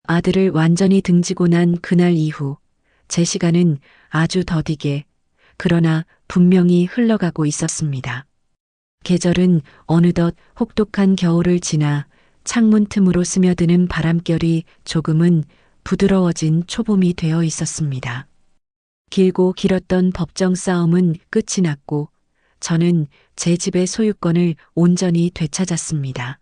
아들을 완전히 등지고 난 그날 이후 제 시간은 아주 더디게 그러나 분명히 흘러가고 있었습니다. 계절은 어느덧 혹독한 겨울을 지나 창문 틈으로 스며드는 바람결이 조금은 부드러워진 초봄이 되어 있었습니다. 길고 길었던 법정 싸움은 끝이 났고 저는 제 집의 소유권을 온전히 되찾았습니다.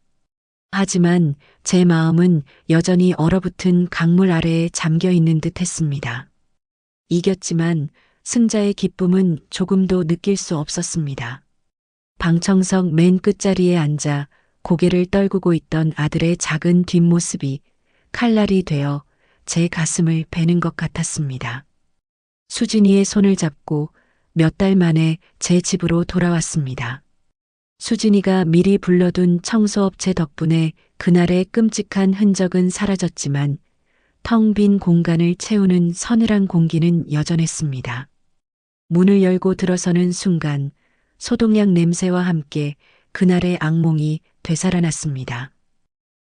하지만 제 마음은 여전히 얼어붙은 강물 아래에 잠겨 있는 듯 했습니다. 이겼지만 승자의 기쁨은 조금도 느낄 수 없었습니다. 방청석 맨 끝자리에 앉아 고개를 떨구고 있던 아들의 작은 뒷모습이 칼날이 되어 제 가슴을 베는 것 같았습니다. 수진이의 손을 잡고 몇 달 만에 제 집으로 돌아왔습니다. 수진이가 미리 불러둔 청소업체 덕분에 그날의 끔찍한 흔적은 사라졌지만 텅 빈 공간을 채우는 서늘한 공기는 여전했습니다. 문을 열고 들어서는 순간 소독약 냄새와 함께 그날의 악몽이 되살아났습니다.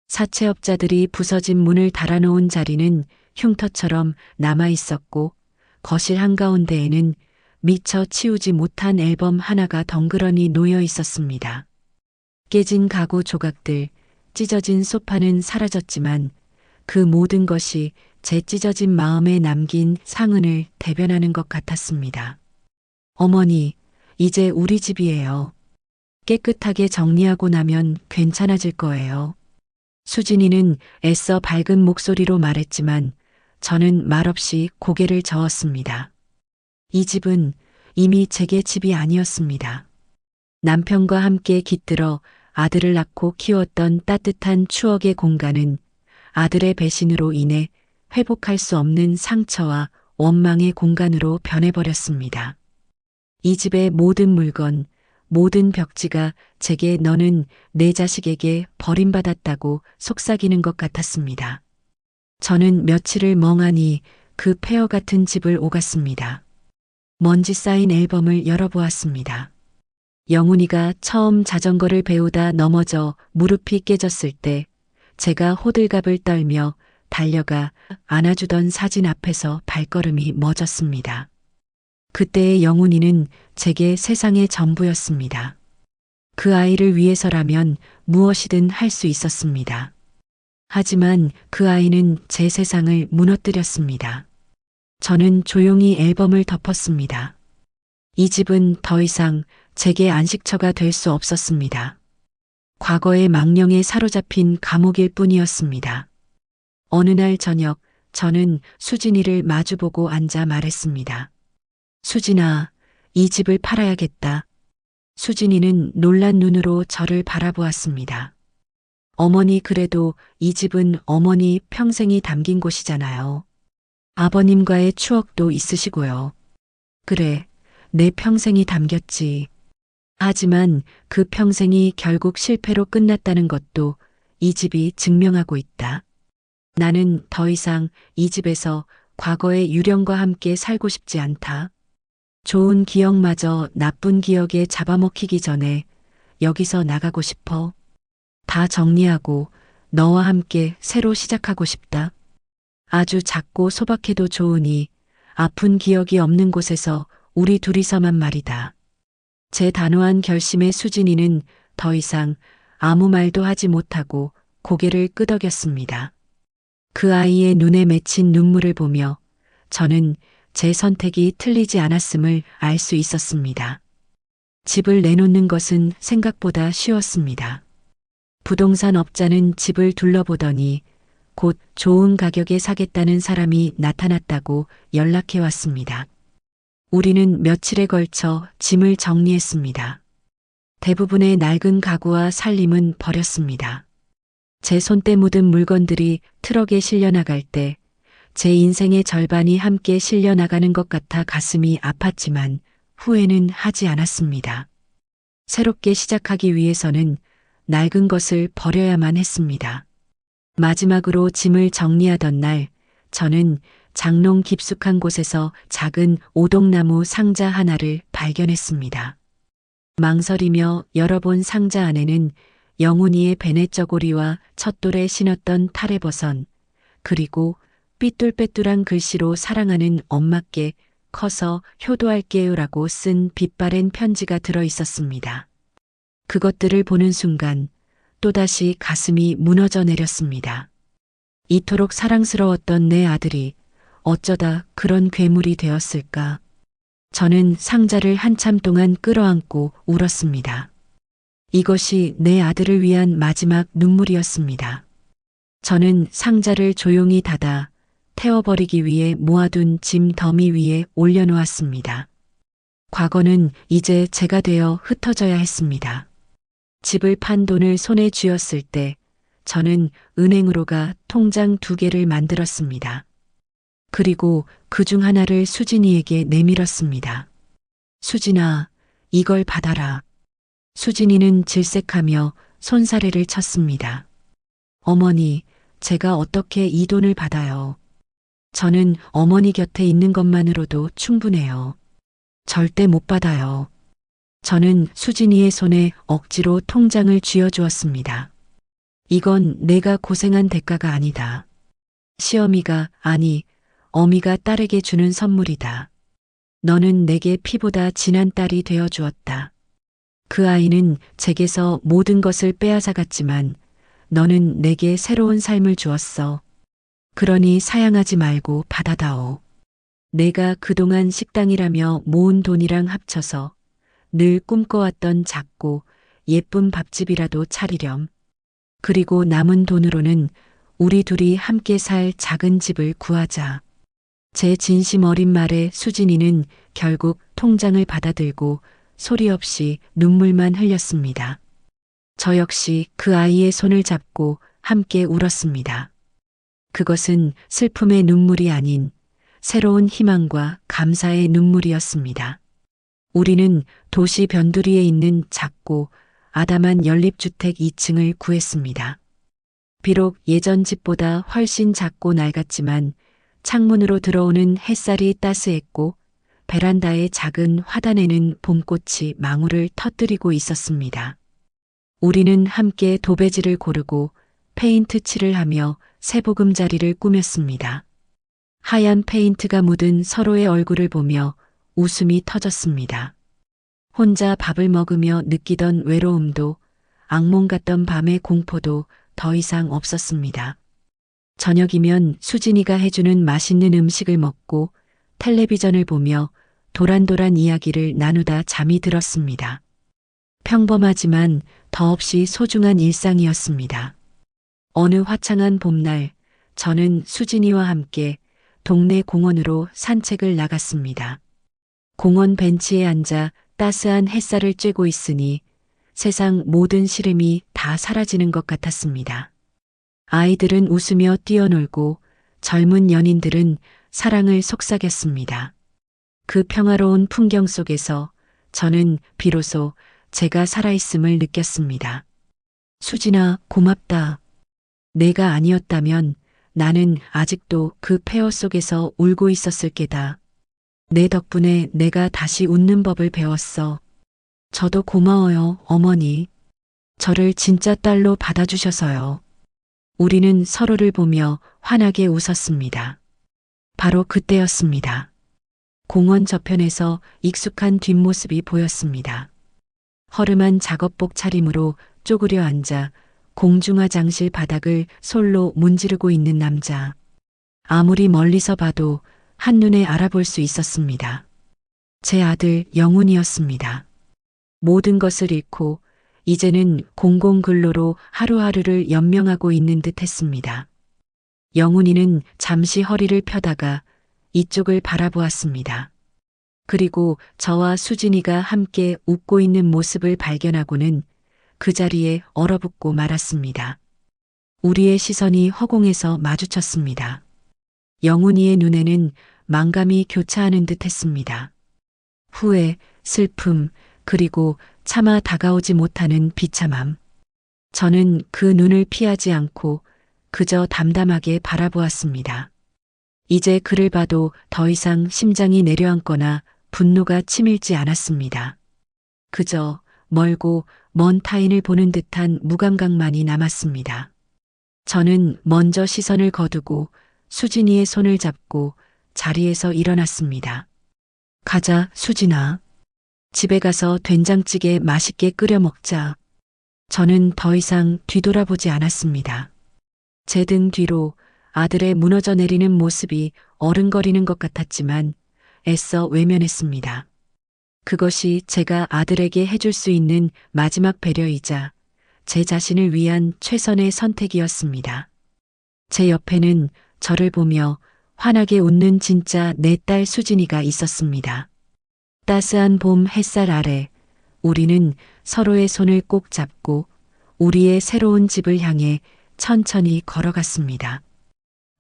사채업자들이 부서진 문을 달아놓은 자리는 흉터처럼 남아 있었고 거실 한가운데에는 미처 치우지 못한 앨범 하나가 덩그러니 놓여 있었습니다. 깨진 가구 조각들, 찢어진 소파는 사라졌지만 그 모든 것이 제 찢어진 마음에 남긴 상흔을 대변하는 것 같았습니다. 어머니, 이제 우리 집이에요. 깨끗하게 정리하고 나면 괜찮아질 거예요. 수진이는 애써 밝은 목소리로 말했지만 저는 말없이 고개를 저었습니다. 이 집은 이미 제게 집이 아니었습니다. 남편과 함께 깃들어 아들을 낳고 키웠던 따뜻한 추억의 공간은 아들의 배신으로 인해 회복할 수 없는 상처와 원망의 공간으로 변해버렸습니다. 이 집의 모든 물건, 모든 벽지가 제게 너는 내 자식에게 버림받았다고 속삭이는 것 같았습니다. 저는 며칠을 멍하니 그 폐허 같은 집을 오갔습니다. 먼지 쌓인 앨범을 열어보았습니다. 영훈이가 처음 자전거를 배우다 넘어져 무릎이 깨졌을 때 제가 호들갑을 떨며 달려가 안아주던 사진 앞에서 발걸음이 멎었습니다. 그때의 영훈이는 제게 세상의 전부였습니다. 그 아이를 위해서라면 무엇이든 할 수 있었습니다. 하지만 그 아이는 제 세상을 무너뜨렸습니다. 저는 조용히 앨범을 덮었습니다. 이 집은 더 이상 제게 안식처가 될 수 없었습니다. 과거의 망령에 사로잡힌 감옥일 뿐이었습니다. 어느 날 저녁 저는 수진이를 마주보고 앉아 말했습니다. 수진아, 이 집을 팔아야겠다. 수진이는 놀란 눈으로 저를 바라보았습니다. 어머니, 그래도 이 집은 어머니 평생이 담긴 곳이잖아요. 아버님과의 추억도 있으시고요. 그래, 내 평생이 담겼지. 하지만 그 평생이 결국 실패로 끝났다는 것도 이 집이 증명하고 있다. 나는 더 이상 이 집에서 과거의 유령과 함께 살고 싶지 않다. 좋은 기억마저 나쁜 기억에 잡아먹히기 전에 여기서 나가고 싶어. 다 정리하고 너와 함께 새로 시작하고 싶다. 아주 작고 소박해도 좋으니 아픈 기억이 없는 곳에서 우리 둘이서만 말이다. 제 단호한 결심에 수진이는 더 이상 아무 말도 하지 못하고 고개를 끄덕였습니다. 그 아이의 눈에 맺힌 눈물을 보며 저는 제 선택이 틀리지 않았음을 알 수 있었습니다. 집을 내놓는 것은 생각보다 쉬웠습니다. 부동산 업자는 집을 둘러보더니 곧 좋은 가격에 사겠다는 사람이 나타났다고 연락해 왔습니다. 우리는 며칠에 걸쳐 짐을 정리했습니다. 대부분의 낡은 가구와 살림은 버렸습니다. 제 손때 묻은 물건들이 트럭에 실려 나갈 때 제 인생의 절반이 함께 실려나가는 것 같아 가슴이 아팠지만 후회는 하지 않았습니다. 새롭게 시작하기 위해서는 낡은 것을 버려야만 했습니다. 마지막으로 짐을 정리하던 날, 저는 장롱 깊숙한 곳에서 작은 오동나무 상자 하나를 발견했습니다. 망설이며 열어본 상자 안에는 영훈이의 베네저고리와 첫돌에 신었던 타레버선, 그리고 삐뚤빼뚤한 글씨로 사랑하는 엄마께 커서 효도할게요라고 쓴 빛바랜 편지가 들어 있었습니다. 그것들을 보는 순간 또다시 가슴이 무너져 내렸습니다. 이토록 사랑스러웠던 내 아들이 어쩌다 그런 괴물이 되었을까? 저는 상자를 한참 동안 끌어안고 울었습니다. 이것이 내 아들을 위한 마지막 눈물이었습니다. 저는 상자를 조용히 닫아 태워버리기 위해 모아둔 짐 더미 위에 올려놓았습니다. 과거는 이제 제가 되어 흩어져야 했습니다. 집을 판 돈을 손에 쥐었을 때 저는 은행으로 가 통장 2개를 만들었습니다. 그리고 그 중 하나를 수진이에게 내밀었습니다. 수진아, 이걸 받아라. 수진이는 질색하며 손사래를 쳤습니다. 어머니, 제가 어떻게 이 돈을 받아요? 저는 어머니 곁에 있는 것만으로도 충분해요. 절대 못 받아요. 저는 수진이의 손에 억지로 통장을 쥐어주었습니다. 이건 내가 고생한 대가가 아니다. 시어미가, 아니, 어미가 딸에게 주는 선물이다. 너는 내게 피보다 진한 딸이 되어 주었다. 그 아이는 제게서 모든 것을 빼앗아갔지만 너는 내게 새로운 삶을 주었어. 그러니 사양하지 말고 받아다오. 내가 그동안 식당이라며 모은 돈이랑 합쳐서 늘 꿈꿔왔던 작고 예쁜 밥집이라도 차리렴. 그리고 남은 돈으로는 우리 둘이 함께 살 작은 집을 구하자. 제 진심 어린 말에 수진이는 결국 통장을 받아들고 소리 없이 눈물만 흘렸습니다. 저 역시 그 아이의 손을 잡고 함께 울었습니다. 그것은 슬픔의 눈물이 아닌 새로운 희망과 감사의 눈물이었습니다. 우리는 도시 변두리에 있는 작고 아담한 연립주택 2층을 구했습니다. 비록 예전 집보다 훨씬 작고 낡았지만 창문으로 들어오는 햇살이 따스했고 베란다의 작은 화단에는 봄꽃이 망울을 터뜨리고 있었습니다. 우리는 함께 도배지를 고르고 페인트 칠을 하며 새보금자리를 꾸몄습니다. 하얀 페인트가 묻은 서로의 얼굴을 보며 웃음이 터졌습니다. 혼자 밥을 먹으며 느끼던 외로움도 악몽 같던 밤의 공포도 더 이상 없었습니다. 저녁이면 수진이가 해주는 맛있는 음식을 먹고 텔레비전을 보며 도란도란 이야기를 나누다 잠이 들었습니다. 평범하지만 더없이 소중한 일상이었습니다. 어느 화창한 봄날, 저는 수진이와 함께 동네 공원으로 산책을 나갔습니다. 공원 벤치에 앉아 따스한 햇살을 쬐고 있으니 세상 모든 시름이 다 사라지는 것 같았습니다. 아이들은 웃으며 뛰어놀고 젊은 연인들은 사랑을 속삭였습니다. 그 평화로운 풍경 속에서 저는 비로소 제가 살아있음을 느꼈습니다. 수진아, 고맙다. 내가 아니었다면 나는 아직도 그 폐허 속에서 울고 있었을 게다. 내 덕분에 내가 다시 웃는 법을 배웠어. 저도 고마워요, 어머니. 저를 진짜 딸로 받아주셔서요. 우리는 서로를 보며 환하게 웃었습니다. 바로 그때였습니다. 공원 저편에서 익숙한 뒷모습이 보였습니다. 허름한 작업복 차림으로 쪼그려 앉아 공중화장실 바닥을 솔로 문지르고 있는 남자. 아무리 멀리서 봐도 한눈에 알아볼 수 있었습니다. 제 아들 영훈이었습니다. 모든 것을 잃고 이제는 공공근로로 하루하루를 연명하고 있는 듯 했습니다. 영훈이는 잠시 허리를 펴다가 이쪽을 바라보았습니다. 그리고 저와 수진이가 함께 웃고 있는 모습을 발견하고는 그 자리에 얼어붙고 말았습니다. 우리의 시선이 허공에서 마주쳤습니다. 영훈이의 눈에는 망감이 교차하는 듯 했습니다. 후회, 슬픔, 그리고 차마 다가오지 못하는 비참함. 저는 그 눈을 피하지 않고 그저 담담하게 바라보았습니다. 이제 그를 봐도 더 이상 심장이 내려앉거나 분노가 치밀지 않았습니다. 그저 멀고 먼 타인을 보는 듯한 무감각만이 남았습니다. 저는 먼저 시선을 거두고 수진이의 손을 잡고 자리에서 일어났습니다. 가자, 수진아. 집에 가서 된장찌개 맛있게 끓여 먹자. 저는 더 이상 뒤돌아보지 않았습니다. 제 등 뒤로 아들의 무너져 내리는 모습이 어른거리는 것 같았지만 애써 외면했습니다. 그것이 제가 아들에게 해줄 수 있는 마지막 배려이자 제 자신을 위한 최선의 선택이었습니다. 제 옆에는 저를 보며 환하게 웃는 진짜 내 딸 수진이가 있었습니다. 따스한 봄 햇살 아래 우리는 서로의 손을 꼭 잡고 우리의 새로운 집을 향해 천천히 걸어갔습니다.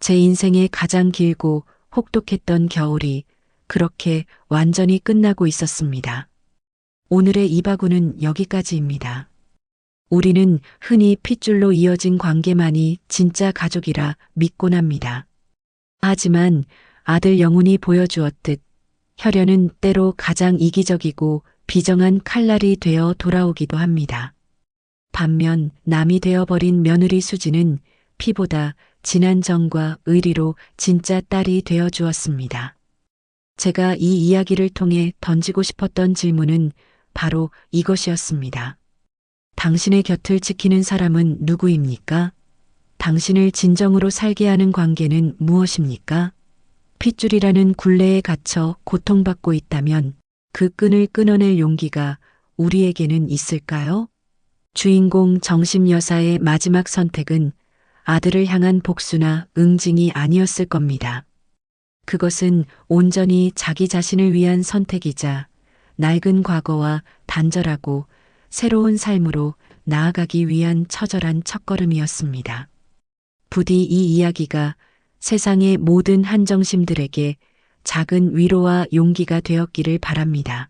제 인생의 가장 길고 혹독했던 겨울이 그렇게 완전히 끝나고 있었습니다. 오늘의 이바구는 여기까지입니다. 우리는 흔히 핏줄로 이어진 관계만이 진짜 가족이라 믿곤 합니다. 하지만 아들 영훈이 보여주었듯 혈연은 때로 가장 이기적이고 비정한 칼날이 되어 돌아오기도 합니다. 반면 남이 되어버린 며느리 수지는 피보다 진한 정과 의리로 진짜 딸이 되어 주었습니다. 제가 이 이야기를 통해 던지고 싶었던 질문은 바로 이것이었습니다. 당신의 곁을 지키는 사람은 누구입니까? 당신을 진정으로 살게 하는 관계는 무엇입니까? 핏줄이라는 굴레에 갇혀 고통받고 있다면 그 끈을 끊어낼 용기가 우리에게는 있을까요? 주인공 정심 여사의 마지막 선택은 아들을 향한 복수나 응징이 아니었을 겁니다. 그것은 온전히 자기 자신을 위한 선택이자 낡은 과거와 단절하고 새로운 삶으로 나아가기 위한 처절한 첫걸음이었습니다. 부디 이 이야기가 세상의 모든 한정심들에게 작은 위로와 용기가 되었기를 바랍니다.